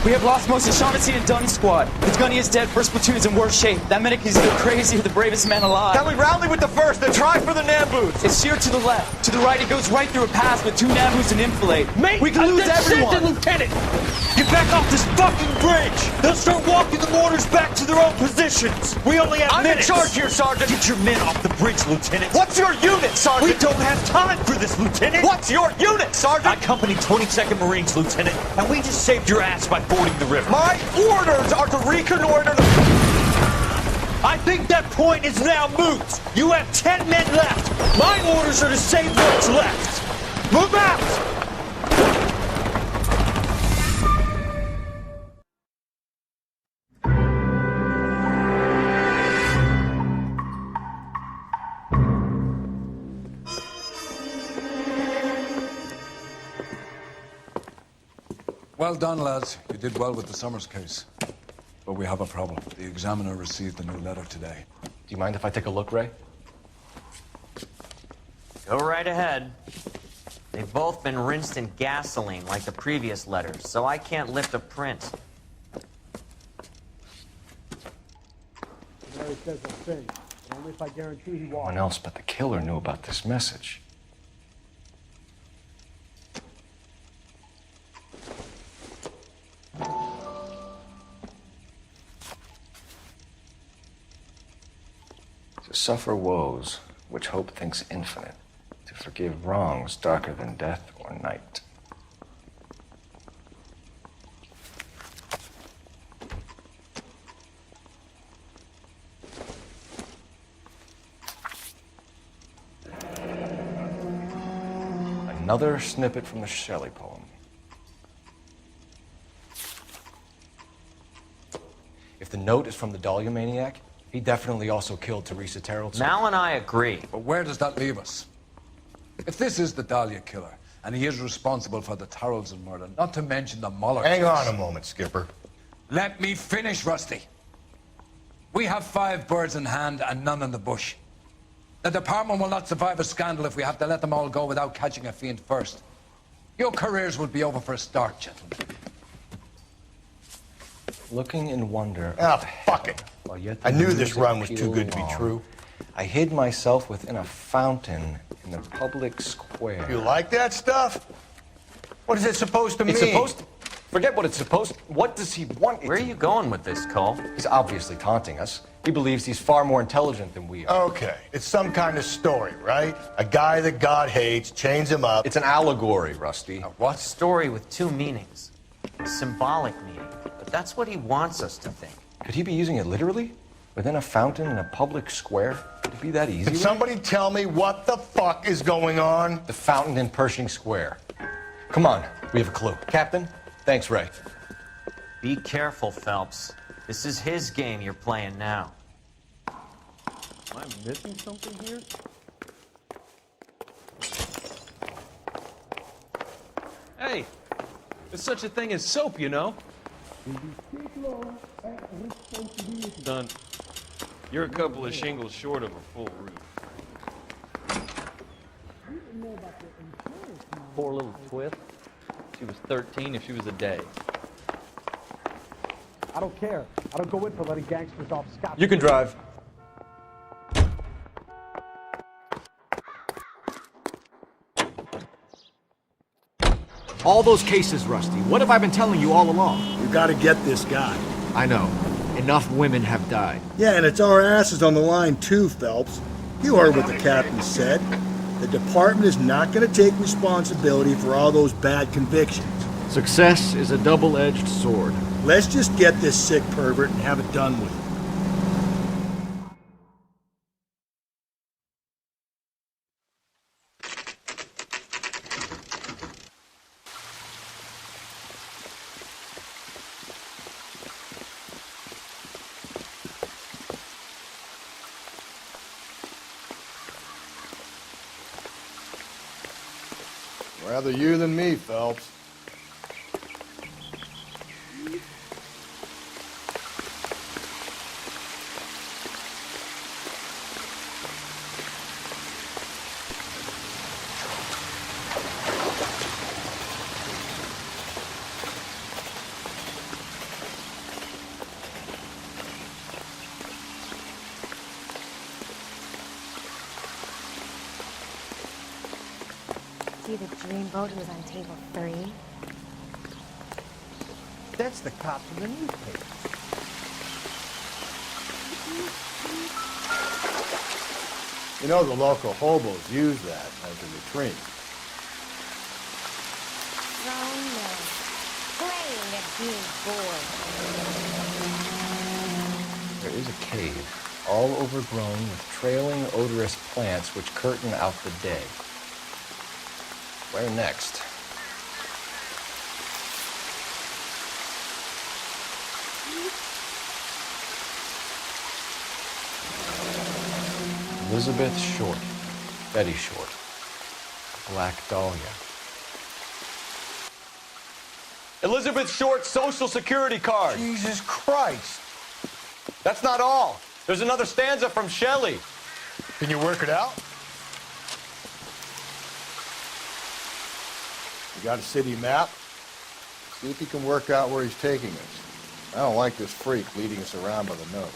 We have lost most of Shaughnessy and Dunn's squad. The gunny is dead, first platoon is in worse shape. That medic is either crazy or the bravest man alive. Can we rally with the first, then try for the Nambus? It's sheer to the left. To the right, it goes right through a pass with 2 Nambus and enfilade. Mate, we can lose everyone. Lieutenant! Get back off this fucking bridge! They'll start walking the mortars back to their own positions. We only have minutes. I'm in charge here, Sergeant. Get your men off the bridge, Lieutenant. What's your unit, Sergeant? We don't have time for this, Lieutenant. What's your unit, Sergeant? I company 22nd Marines, Lieutenant, and we just saved your ass by fording the river. My orders are to reconnoiter the... I think that point is now moot. You have 10 men left. My orders are to save what's left. Move out! Well done, lads. You did well with the Summers case. But we have a problem. The examiner received a new letter today. Do you mind if I take a look, Ray? Go right ahead. They've both been rinsed in gasoline like the previous letters, so I can't lift a print. Mary says I'll sing. Only if I guarantee he No walks. one else but the killer knew about this message. To suffer woes which hope thinks infinite, to forgive wrongs darker than death or night. Another snippet from the Shelley poem. If the note is from the Dahlia maniac, he definitely also killed Teresa Terrell. Mal and I agree. But where does that leave us? If this is the Dahlia killer, and he is responsible for the Tarrelson murder, not to mention the Muller Hang case. on a moment, Skipper. Let me finish, Rusty. We have 5 birds in hand and none in the bush. The department will not survive a scandal if we have to let them all go without catching a fiend first. Your careers would be over for a start, gentlemen. Looking in wonder. Ah, fuck it. While yet I the knew this music run was too pealed good to be on, true. I hid myself within a fountain in the public square. You like that stuff? What is it supposed to mean? It's supposed to... Forget what it's supposed to... What does he want? Where are you going with this, Cole? He's obviously taunting us. He believes he's far more intelligent than we are. Okay, it's some kind of story, right? A guy that God hates, chains him up. It's an allegory, Rusty. What? Story with 2 meanings. A symbolic meaning. But that's what he wants us to think. Could he be using it literally? Within a fountain in a public square? Could it be that easy? Can somebody tell me what the fuck is going on? The fountain in Pershing Square. Come on, we have a clue. Captain, thanks, Ray. Be careful, Phelps. This is his game you're playing now. Am I missing something here? Hey, there's such a thing as soap, you know? Son, you're a couple of shingles short of a full roof. Poor little twist. She was 13 if she was a day. I don't care. I don't go in for letting gangsters off scot. You can drive. All those cases, Rusty. What have I been telling you all along? We gotta get this guy. I know. Enough women have died. Yeah, and it's our asses on the line too, Phelps. You heard what the captain said. The department is not gonna take responsibility for all those bad convictions. Success is a double-edged sword. Let's just get this sick pervert and have it done with. Rather you than me, Phelps. See, the dreamboat was on table 3. That's the cops in the newspaper. You know the local hobos use that as a retreat. Playing at being bored. There is a cave, all overgrown with trailing, odorous plants which curtain out the day. Where next? Elizabeth Short, Betty Short, Black Dahlia. Elizabeth Short's Social Security card. Jesus Christ. That's not all. There's another stanza from Shelley. Can you work it out? You got a city map? See if you can work out where he's taking us. I don't like this freak leading us around by the nose.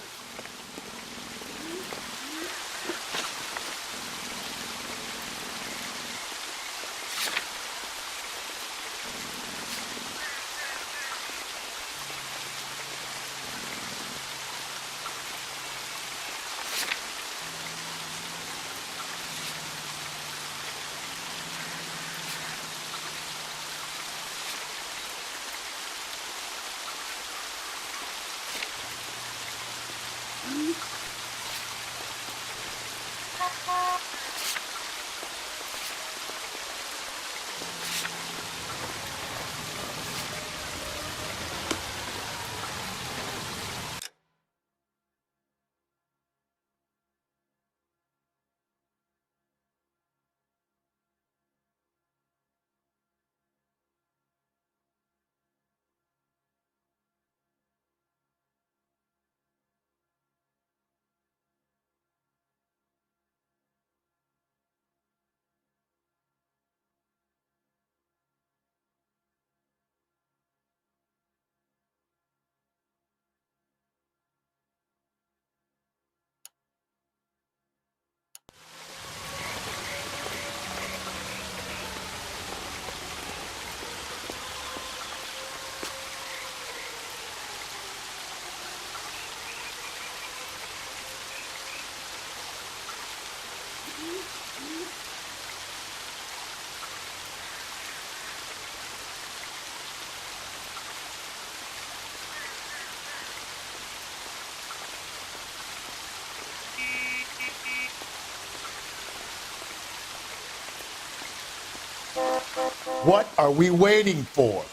What are we waiting for?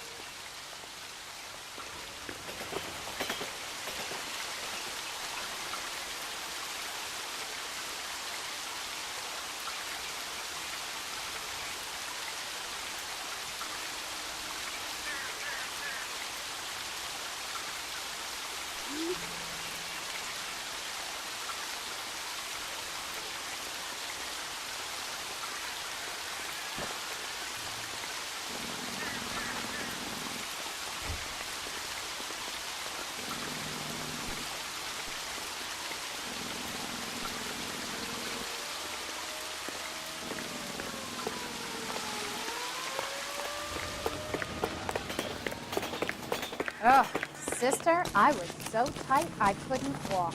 Ugh, sister, I was so tight I couldn't walk.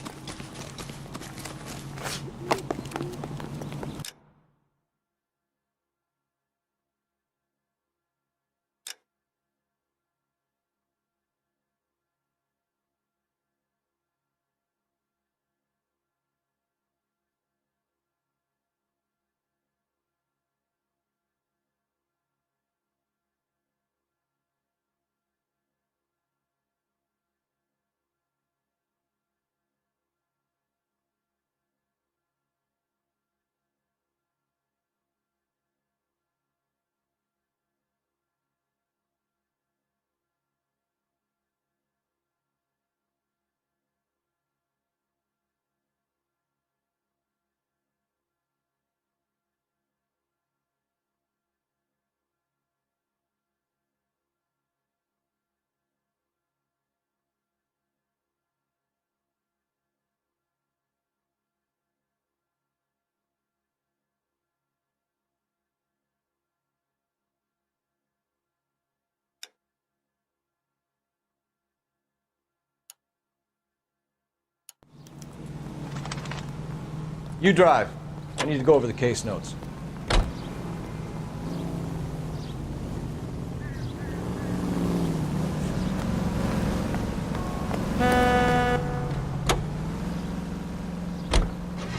You drive. I need to go over the case notes.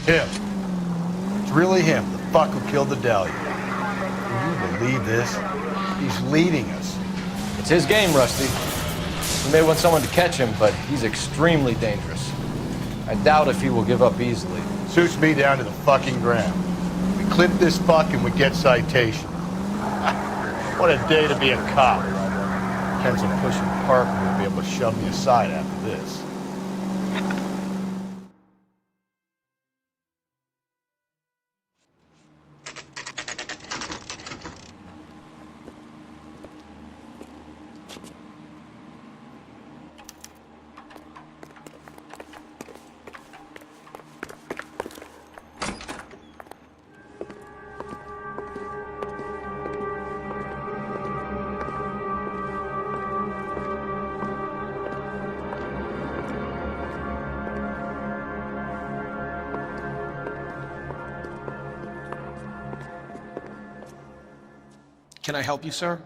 Him. It's really him, the fuck who killed the Dahlia. Can you believe this? He's leading us. It's his game, Rusty. We may want someone to catch him, but he's extremely dangerous. I doubt if he will give up easily. Suits me down to the fucking ground. We clip this fuck and we get citation. What a day to be a cop. Depends on pushing Parker will be able to shove me aside after this. Can I help you, sir?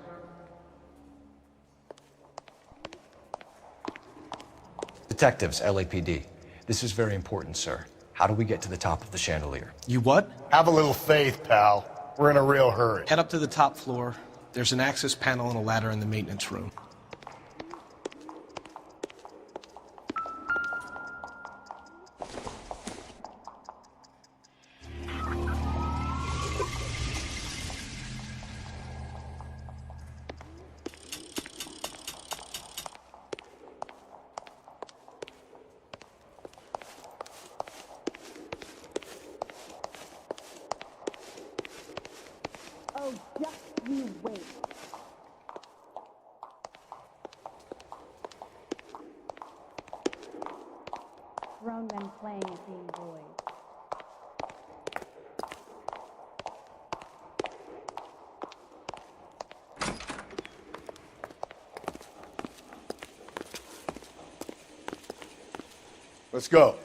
Detectives, LAPD. This is very important, sir. How do we get to the top of the chandelier? You what? Have a little faith, pal. We're in a real hurry. Head up to the top floor. There's an access panel and a ladder in the maintenance room. Oh, just you wait. Grown men playing at being boys. Let's go.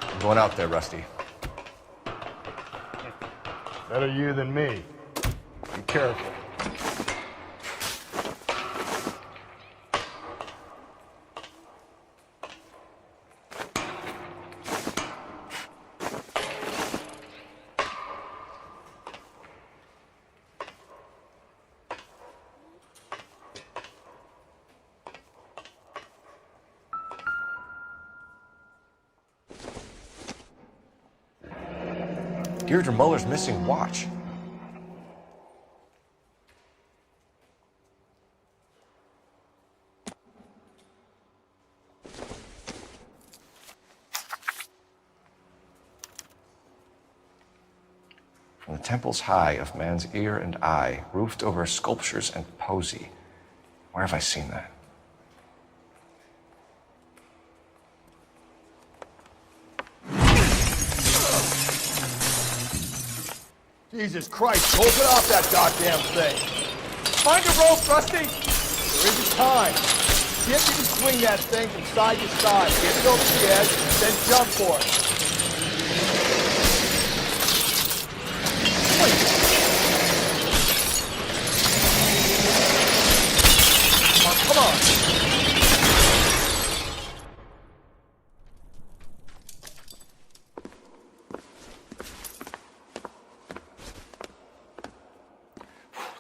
I'm going out there, Rusty. Better you than me. Be careful. Deirdre Muller's missing watch. From the temples high of man's ear and eye, roofed over sculptures and poesy. Where have I seen that? Jesus Christ, open off that goddamn thing. Find a rope, Rusty. There isn't time. See if you can swing that thing from side to side. Get it over the edge, then jump for it. Come on.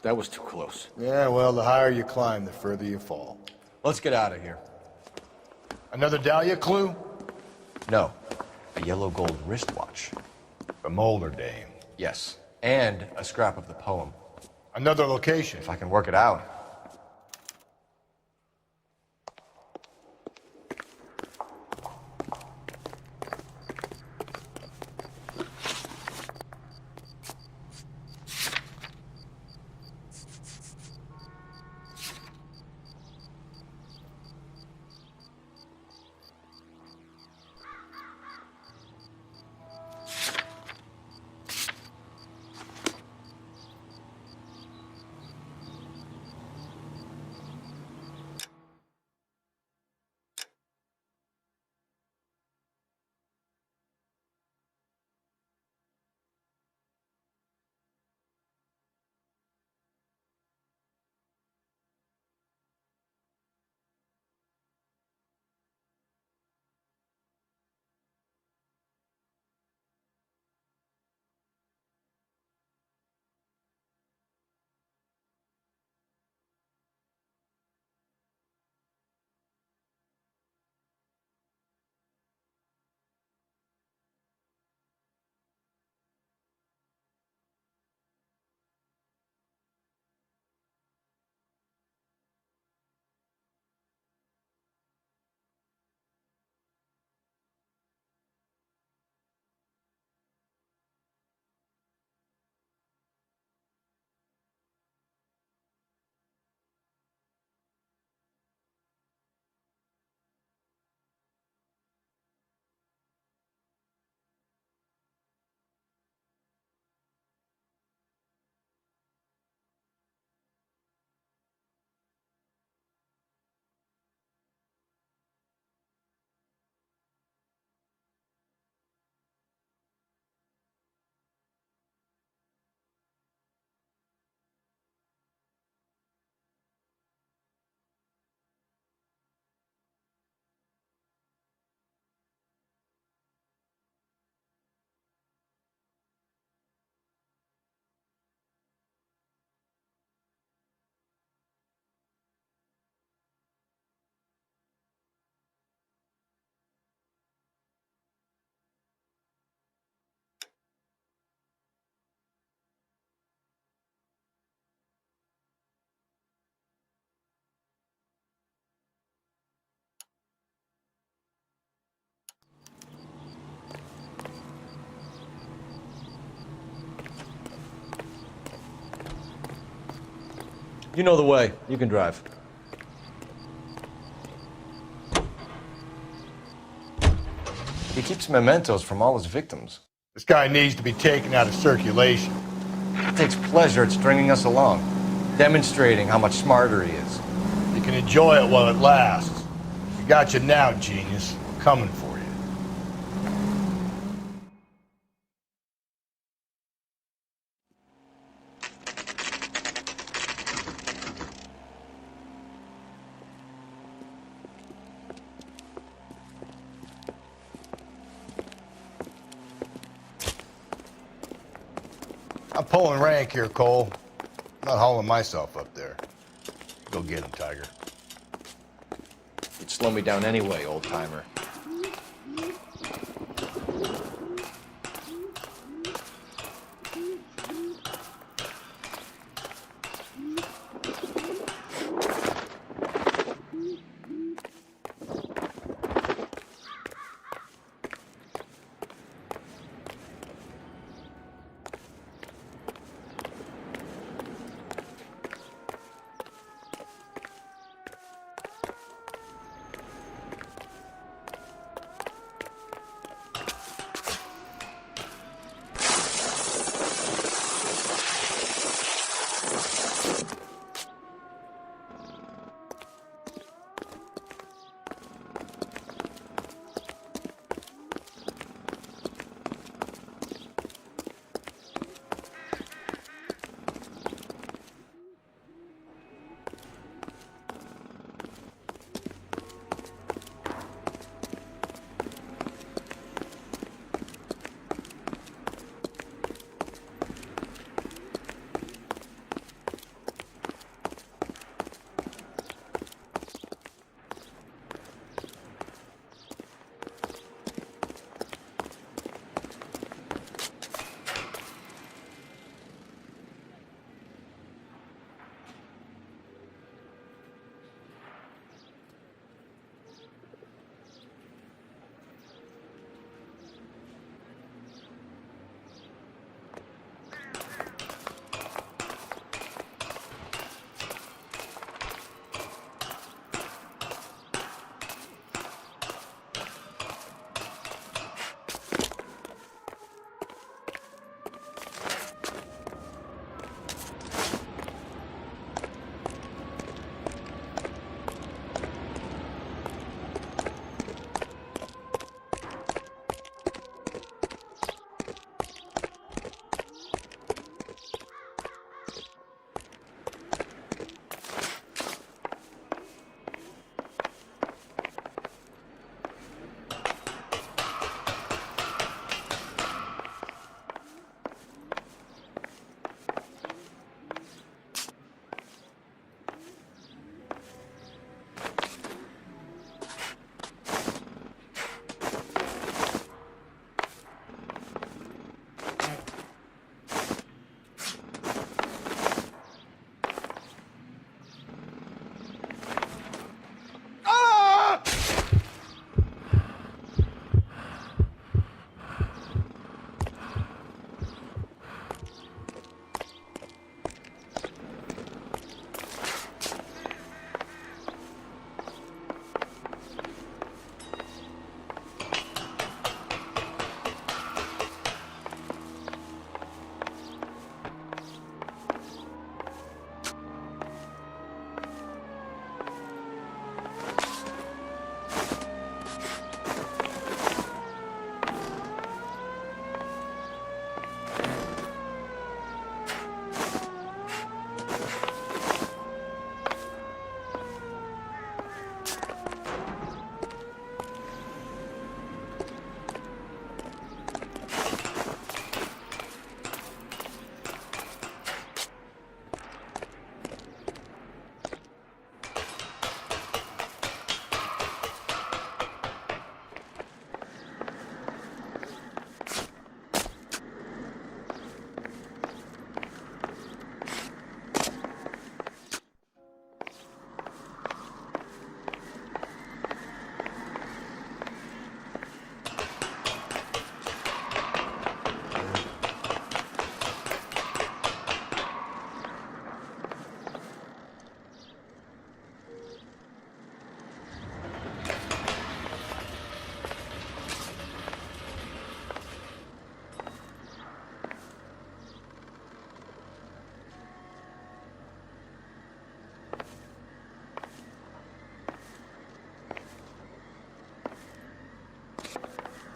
That was too close. Yeah, well, the higher you climb, the further you fall. Let's get out of here. Another Dahlia clue? No. A yellow gold wristwatch. A Mulder dame. Yes. And a scrap of the poem. Another location. If I can work it out. You know the way. You can drive. He keeps mementos from all his victims. This guy needs to be taken out of circulation. He takes pleasure at stringing us along, demonstrating how much smarter he is. You can enjoy it while it lasts. We got you now, genius. Coming for you. I'm pulling rank here, Cole. I'm not hauling myself up there. Go get him, Tiger. You'd slow me down anyway, old-timer.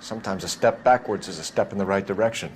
Sometimes a step backwards is a step in the right direction.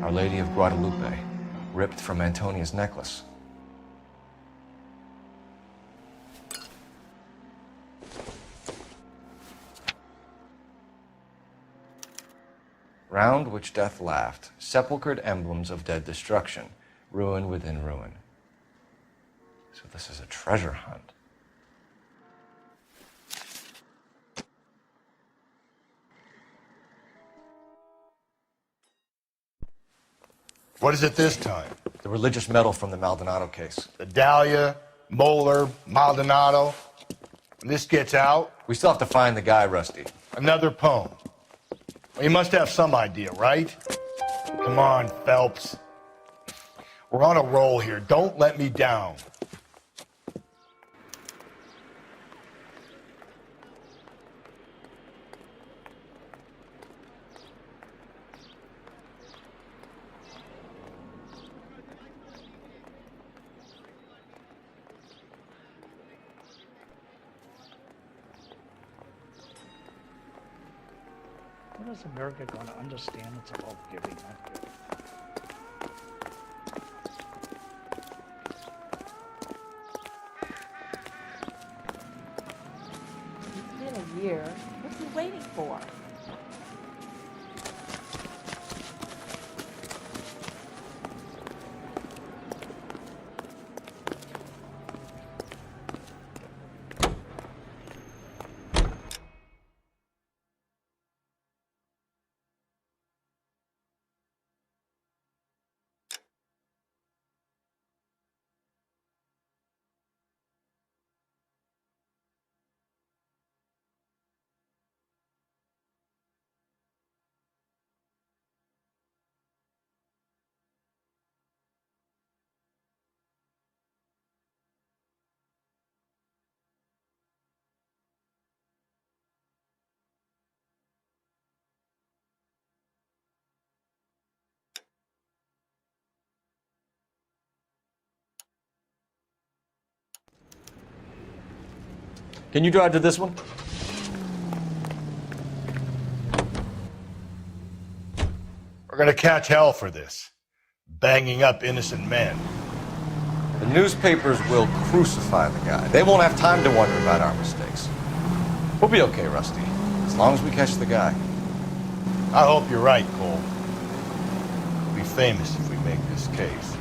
Our Lady of Guadalupe, ripped from Antonia's necklace. Round which death laughed, sepulchred emblems of dead destruction, ruin within ruin. So this is a treasure hunt. What is it this time? The religious medal from the Maldonado case. The Dahlia, Moeller, Maldonado. When this gets out... We still have to find the guy, Rusty. Another poem. Well, you must have some idea, right? Come on, Phelps. We're on a roll here. Don't let me down. When is America going to understand it's about giving, not giving? It's been a year. What's he waiting for? Can you drive to this one? We're gonna catch hell for this. Banging up innocent men. The newspapers will crucify the guy. They won't have time to wonder about our mistakes. We'll be okay, Rusty, as long as we catch the guy. I hope you're right, Cole. We'll be famous if we make this case.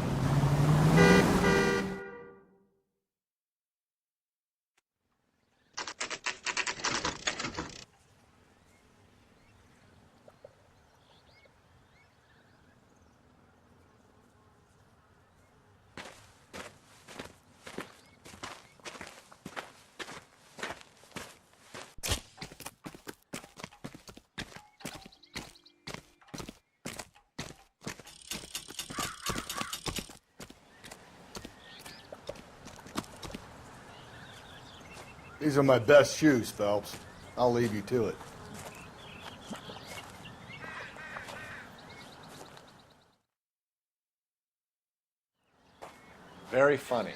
These are my best shoes, Phelps. I'll leave you to it. Very funny.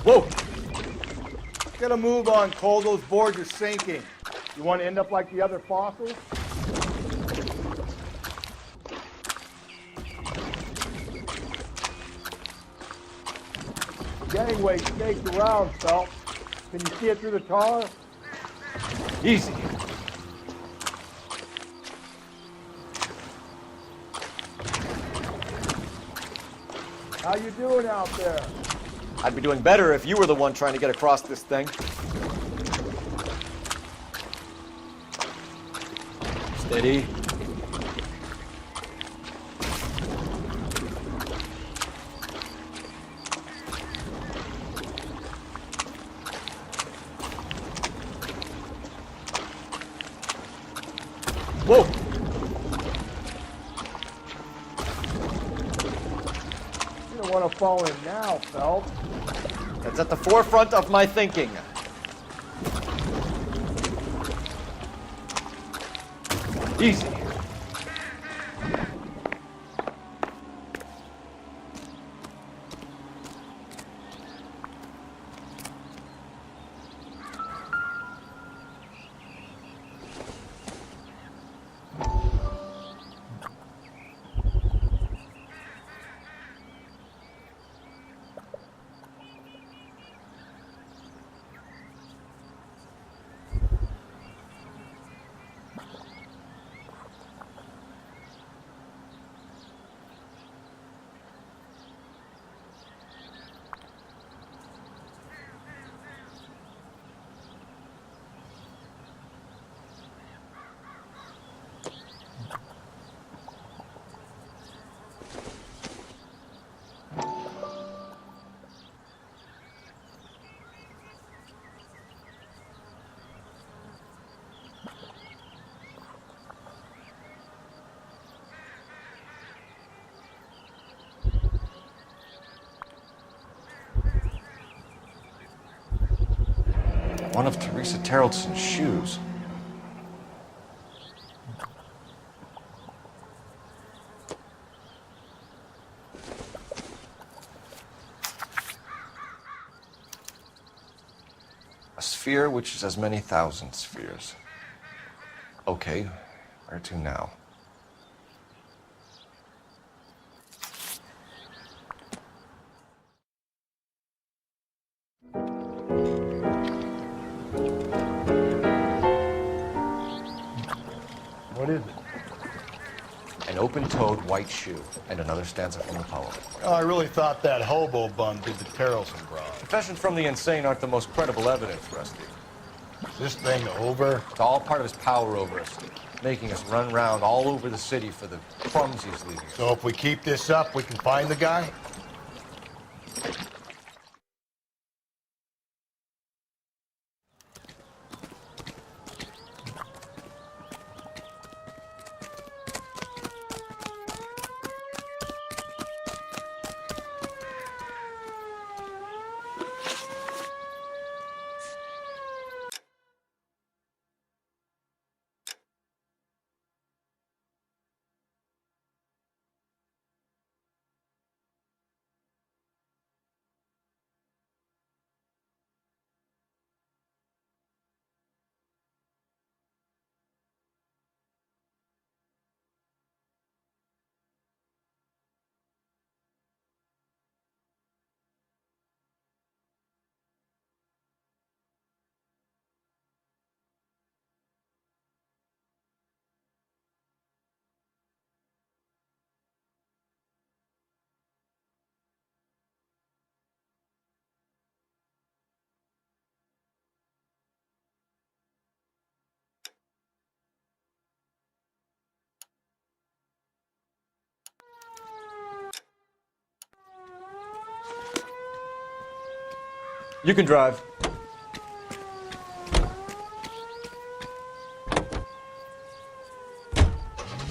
Whoa! Get a move on, Cole. Those boards are sinking. You want to end up like the other fossils? Gangway staked around, Phelps. Can you see it through the tar? Easy. How you doing out there? I'd be doing better if you were the one trying to get across this thing. Steady. Whoa! You don't want to fall in now, Phelps. That's at the forefront of my thinking. Easy. One of Teresa Terrelson's shoes. A sphere which is as many thousand spheres. Okay, where to now? What is it? An open-toed white shoe, and another stanza from the poem. Oh, I really thought that hobo bum did the Terrelson broad. Confessions from the insane aren't the most credible evidence, Rusty. Is this thing over? It's all part of his power over us, making us run around all over the city for the crumbs he's leaving us. So if we keep this up, we can find the guy? You can drive.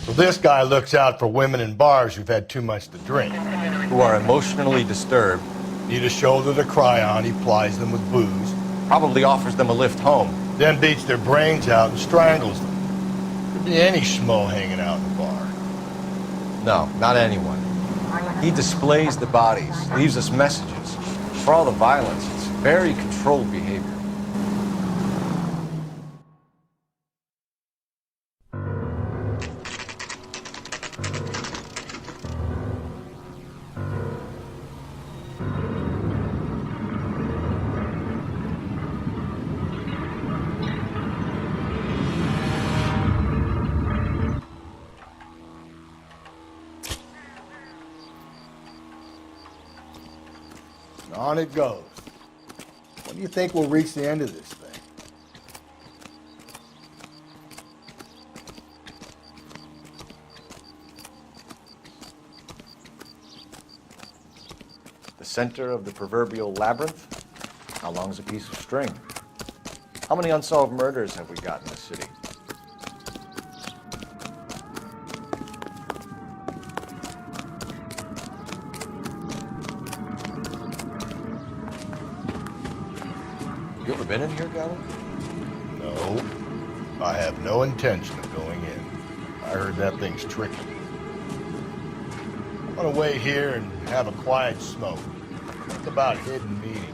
So this guy looks out for women in bars who've had too much to drink. Who are emotionally disturbed. Need a shoulder to cry on, he plies them with booze. Probably offers them a lift home. Then beats their brains out and strangles them. Could be any schmo hanging out in the bar. No, not anyone. He displays the bodies, leaves us messages. For all the violence, it's Very controlled behavior. On it goes. When do you think we'll reach the end of this thing? The center of the proverbial labyrinth? How long is a piece of string? How many unsolved murders have we got in this city? You ever been in here, Gallo? No. I have no intention of going in. I heard that thing's tricky. I'm gonna wait here and have a quiet smoke. Think about hidden meetings.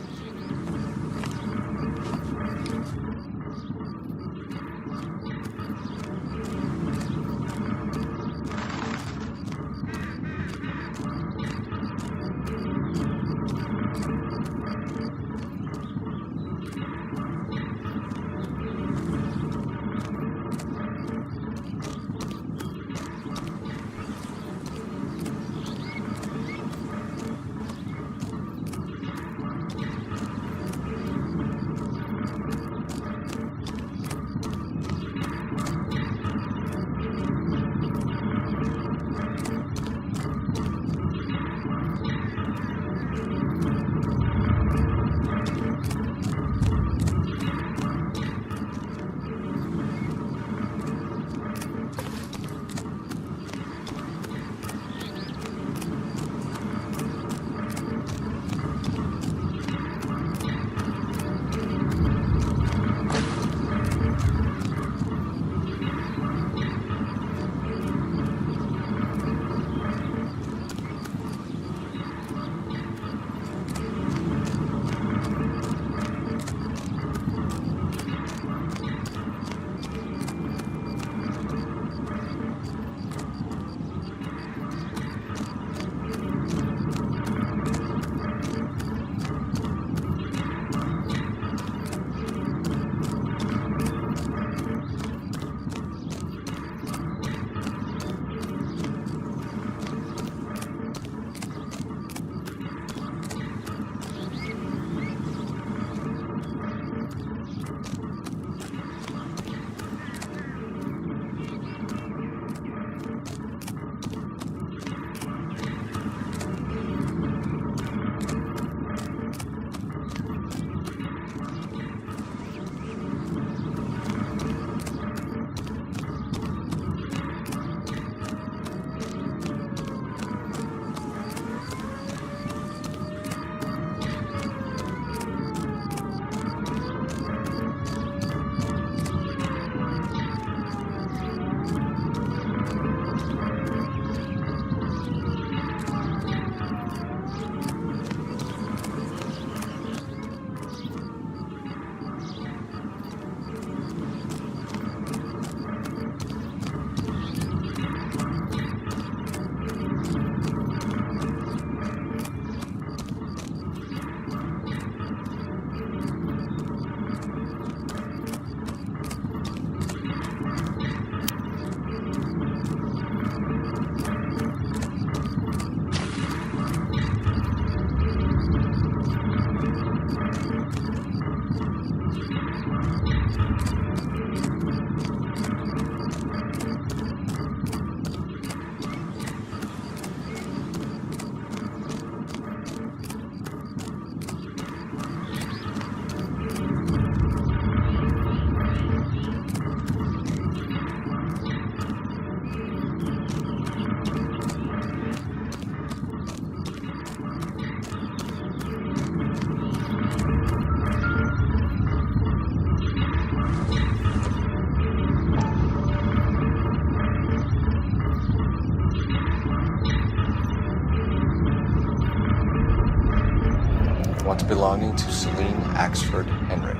belonging to Celine Axford Henry.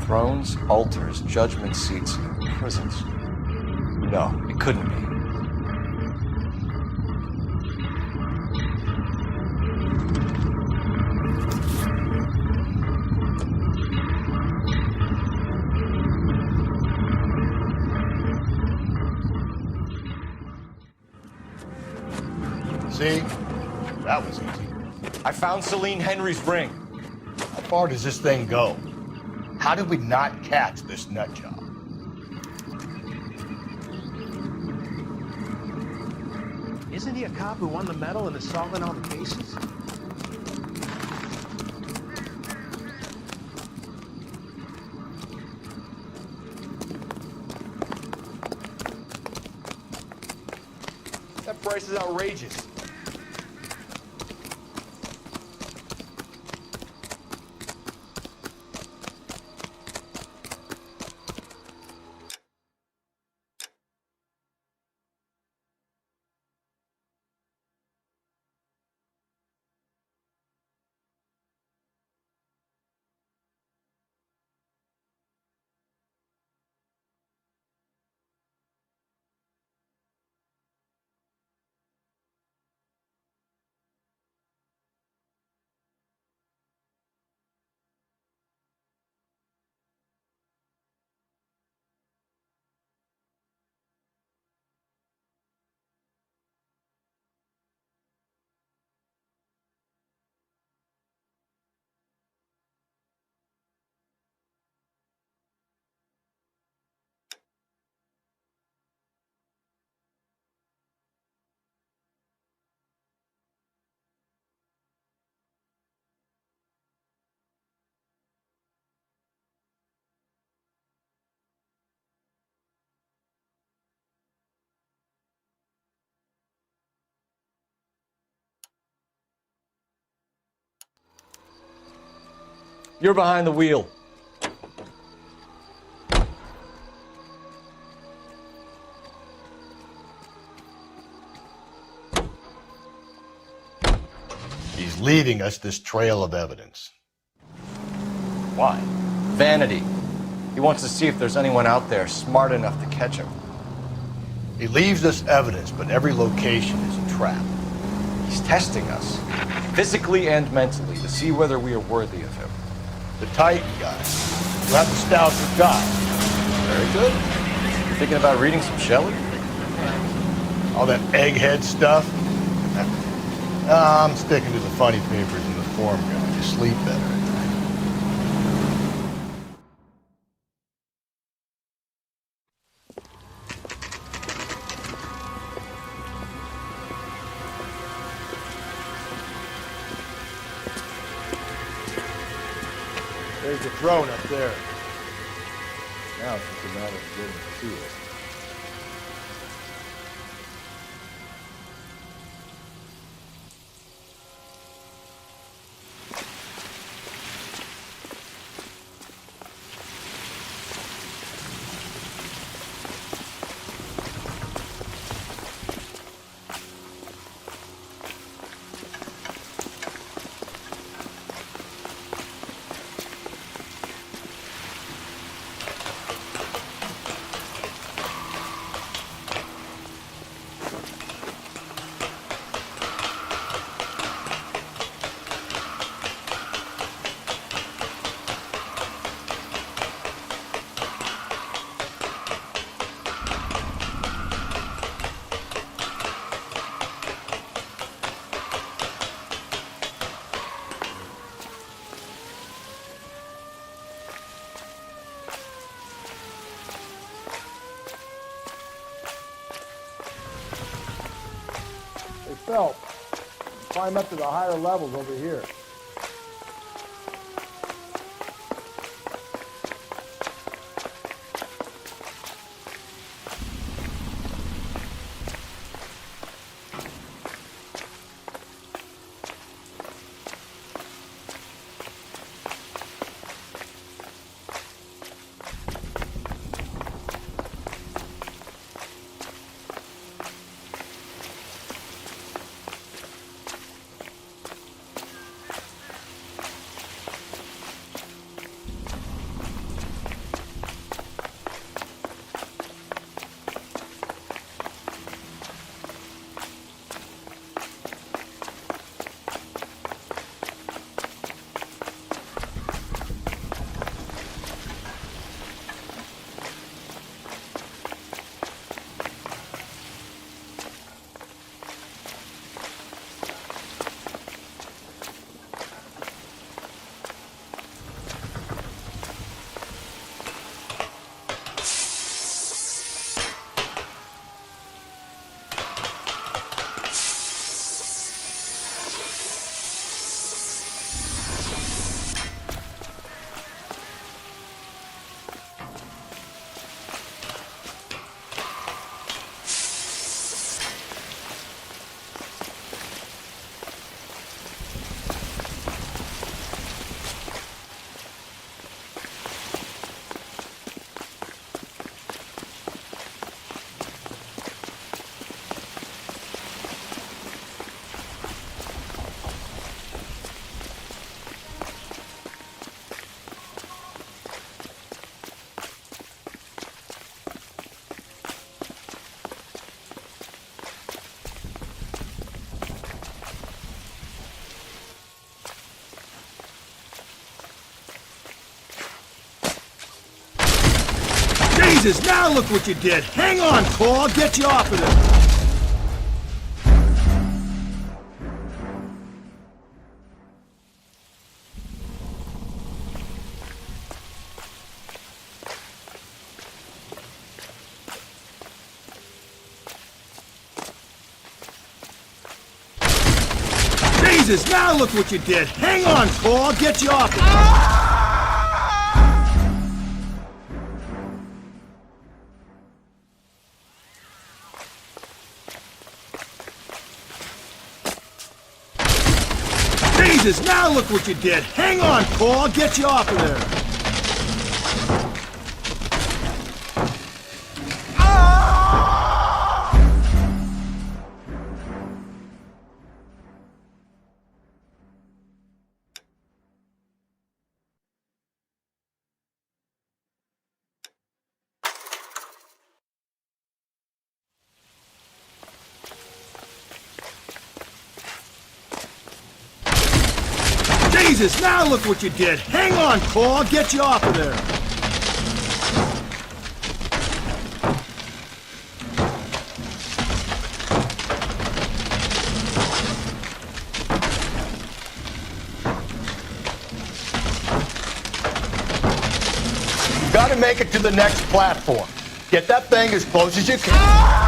Thrones, altars, judgment seats, and prisons. No, it couldn't be. See? That was easy. I found Celine Henry's ring. How far does this thing go? How did we not catch this nut job? Isn't he a cop who won the medal and is solving all the cases? That price is outrageous. You're behind the wheel. He's leaving us this trail of evidence. Why? Vanity. He wants to see if there's anyone out there smart enough to catch him. He leaves us evidence, but every location is a trap. He's testing us, physically and mentally, to see whether we are worthy of him. The Titan guy. You'll have to stout your guy. Very good. You thinking about reading some Shelley? All that egghead stuff? I'm sticking to the funny papers and the form guy. You sleep better at night. There's the throne up there. Now it's just a matter of getting to it. Phelps, climb up to the higher levels over here. Jesus, now look what you did. Hang on, Cole. I'll get you off of there. Jesus, now look what you did. Hang on, Cole. I'll get you off of there. Jesus, now look what you did. Hang on, Cole. I'll get you off of there. Jesus, now look what you did. Hang on, Cole. I'll get you off of there. You gotta make it to the next platform. Get that thing as close as you can.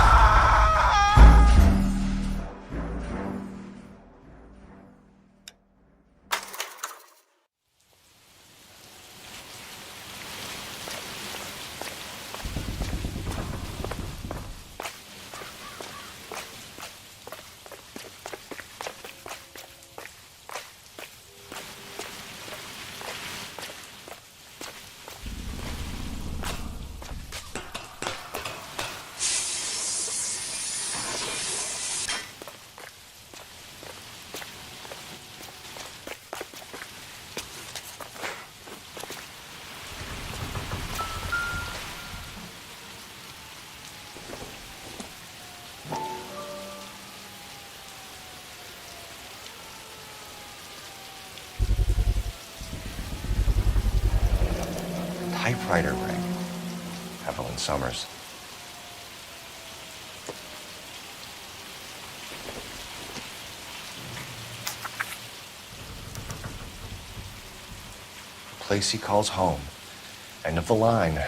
Typewriter ring. Evelyn Summers. The place he calls home. End of the line.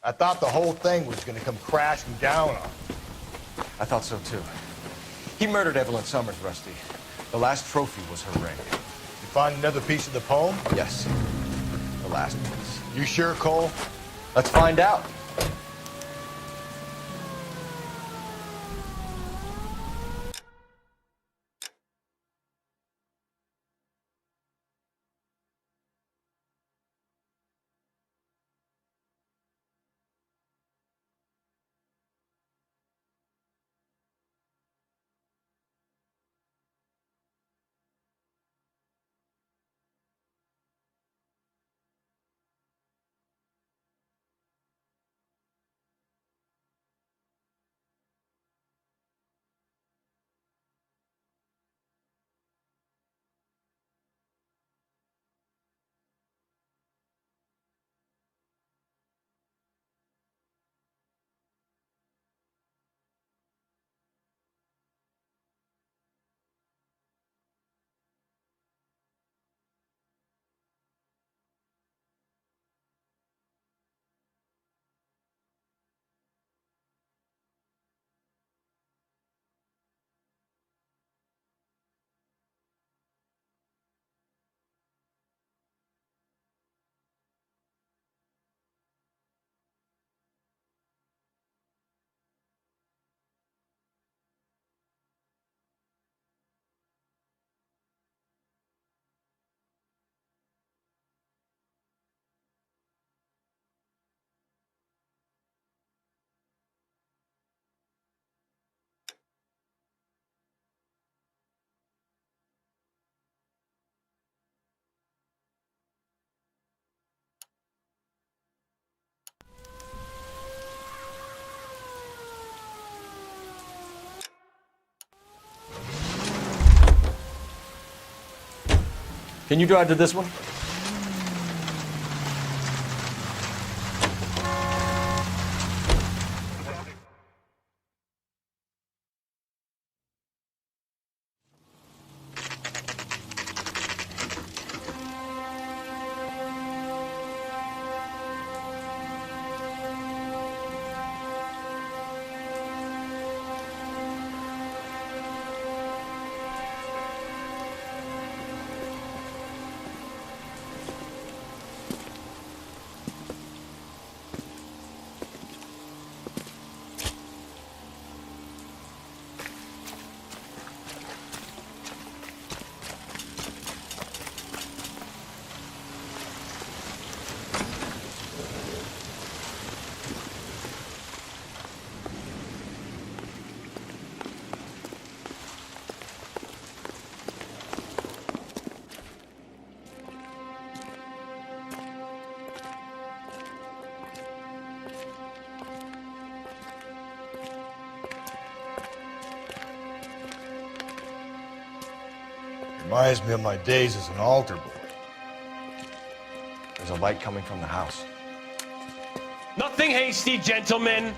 I thought the whole thing was gonna come crashing down on him. I thought so too. He murdered Evelyn Summers, Rusty. The last trophy was her ring. You find another piece of the poem? Yes. The last piece. You sure, Cole? Let's find out. Can you drive to this one? Reminds me of my days as an altar boy. There's a light coming from the house. Nothing hasty, gentlemen.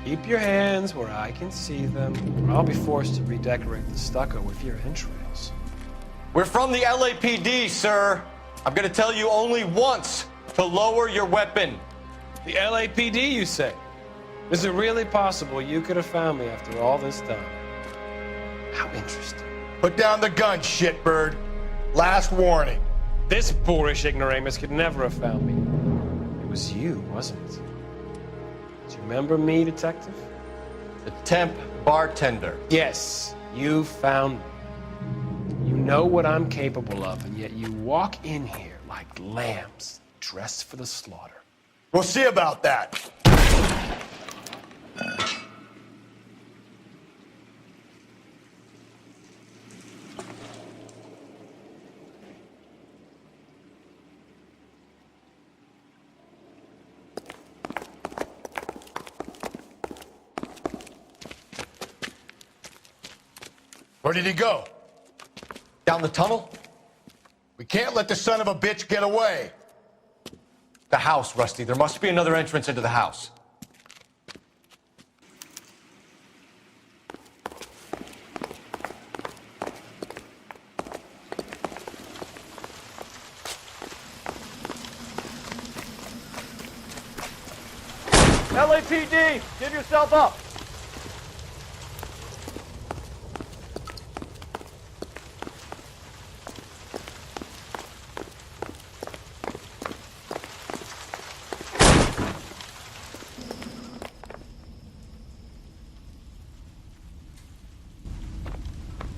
Keep your hands where I can see them, or I'll be forced to redecorate the stucco with your entrails. We're from the LAPD, sir. I'm gonna tell you only once to lower your weapon. The LAPD, you say? Is it really possible you could have found me after all this time? How interesting. Put down the gun, shitbird. Last warning. This boorish ignoramus could never have found me. It was you, wasn't it? Do you remember me, detective? The temp bartender. Yes, you found me. You know what I'm capable of, and yet you walk in here like lambs dressed for the slaughter. We'll see about that. Where did he go? Down the tunnel? We can't let the son of a bitch get away. The house, Rusty. There must be another entrance into the house. LAPD, give yourself up.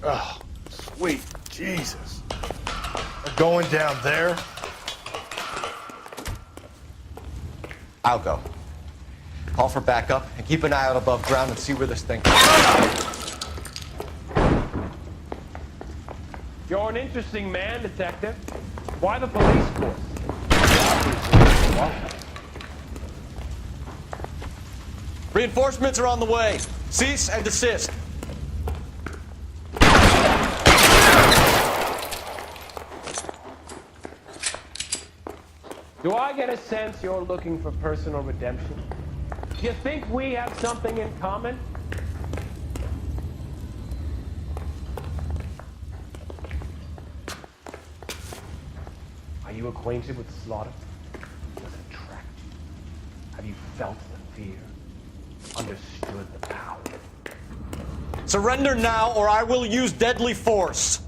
Oh, sweet Jesus. We're going down there? I'll go. Call for backup and keep an eye out above ground and see where this thing You're an interesting man, detective. Why the police force? Reinforcements are on the way. Cease and desist. Do I get a sense you're looking for personal redemption? You think we have something in common? Are you acquainted with slaughter? Does it attract you? Have you felt the fear? Understood the power? Surrender now, or I will use deadly force.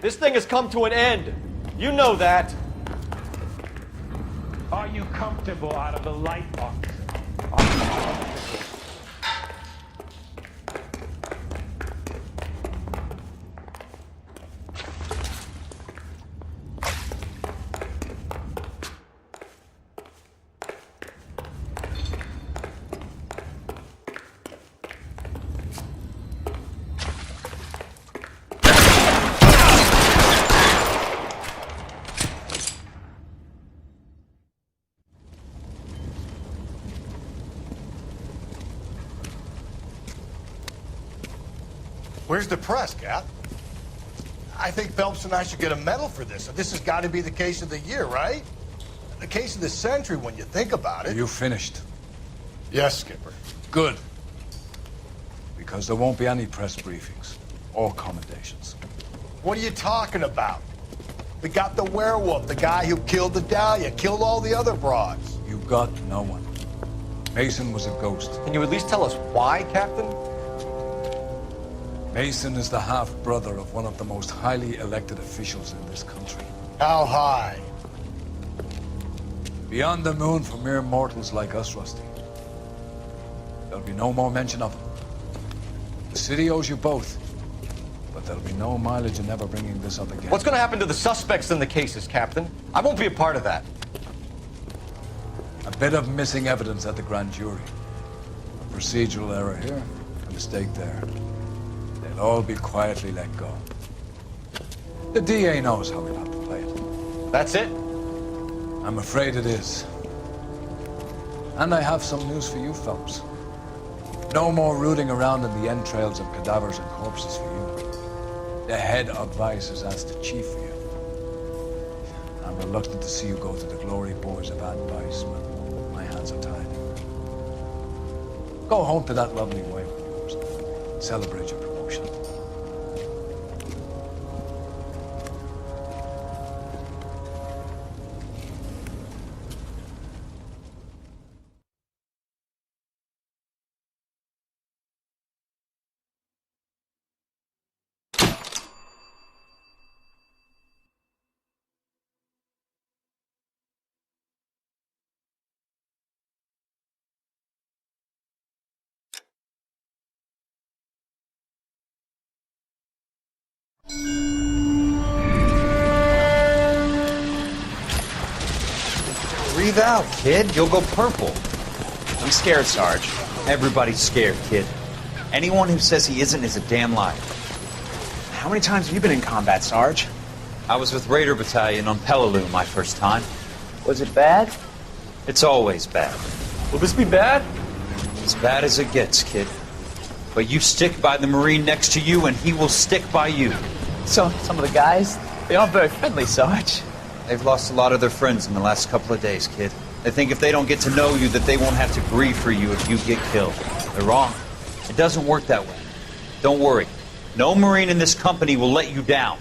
This thing has come to an end. You know that. Are you comfortable out of the light, officer? Are you comfortable? Where's the press, Cap? I think Phelps and I should get a medal for this. This has got to be the case of the year, right? The case of the century when you think about it. You finished? Yes, Skipper. Good. Because there won't be any press briefings or commendations. What are you talking about? We got the werewolf, the guy who killed the Dahlia, killed all the other broads. You got no one. Mason was a ghost. Can you at least tell us why, Captain? Mason is the half-brother of one of the most highly elected officials in this country. How high? Beyond the moon for mere mortals like us, Rusty. There'll be no more mention of him. The city owes you both, but there'll be no mileage in ever bringing this up again. What's going to happen to the suspects in the cases, Captain? I won't be a part of that. A bit of missing evidence at the grand jury. A procedural error here, a mistake there. They'll all be quietly let go. The DA knows how we'll have to play it. That's it? I'm afraid it is. And I have some news for you, Phelps. No more rooting around in the entrails of cadavers and corpses for you. The head of Vice has asked the chief for you. I'm reluctant to see you go to the glory boys of Vice, but my hands are tied. Go home to that lovely wife of yours. Celebrate your promotion. Breathe out, kid. You'll go purple. I'm scared, Sarge. Everybody's scared, kid. Anyone who says he isn't is a damn liar. How many times have you been in combat, Sarge? I was with Raider Battalion on Peleliu my first time. Was it bad? It's always bad. Will this be bad? As bad as it gets, kid. But you stick by the Marine next to you and he will stick by you. So, some of the guys, they aren't very friendly, Sarge. They've lost a lot of their friends in the last couple of days, kid. They think if they don't get to know you that they won't have to grieve for you if you get killed. They're wrong. It doesn't work that way. Don't worry. No Marine in this company will let you down.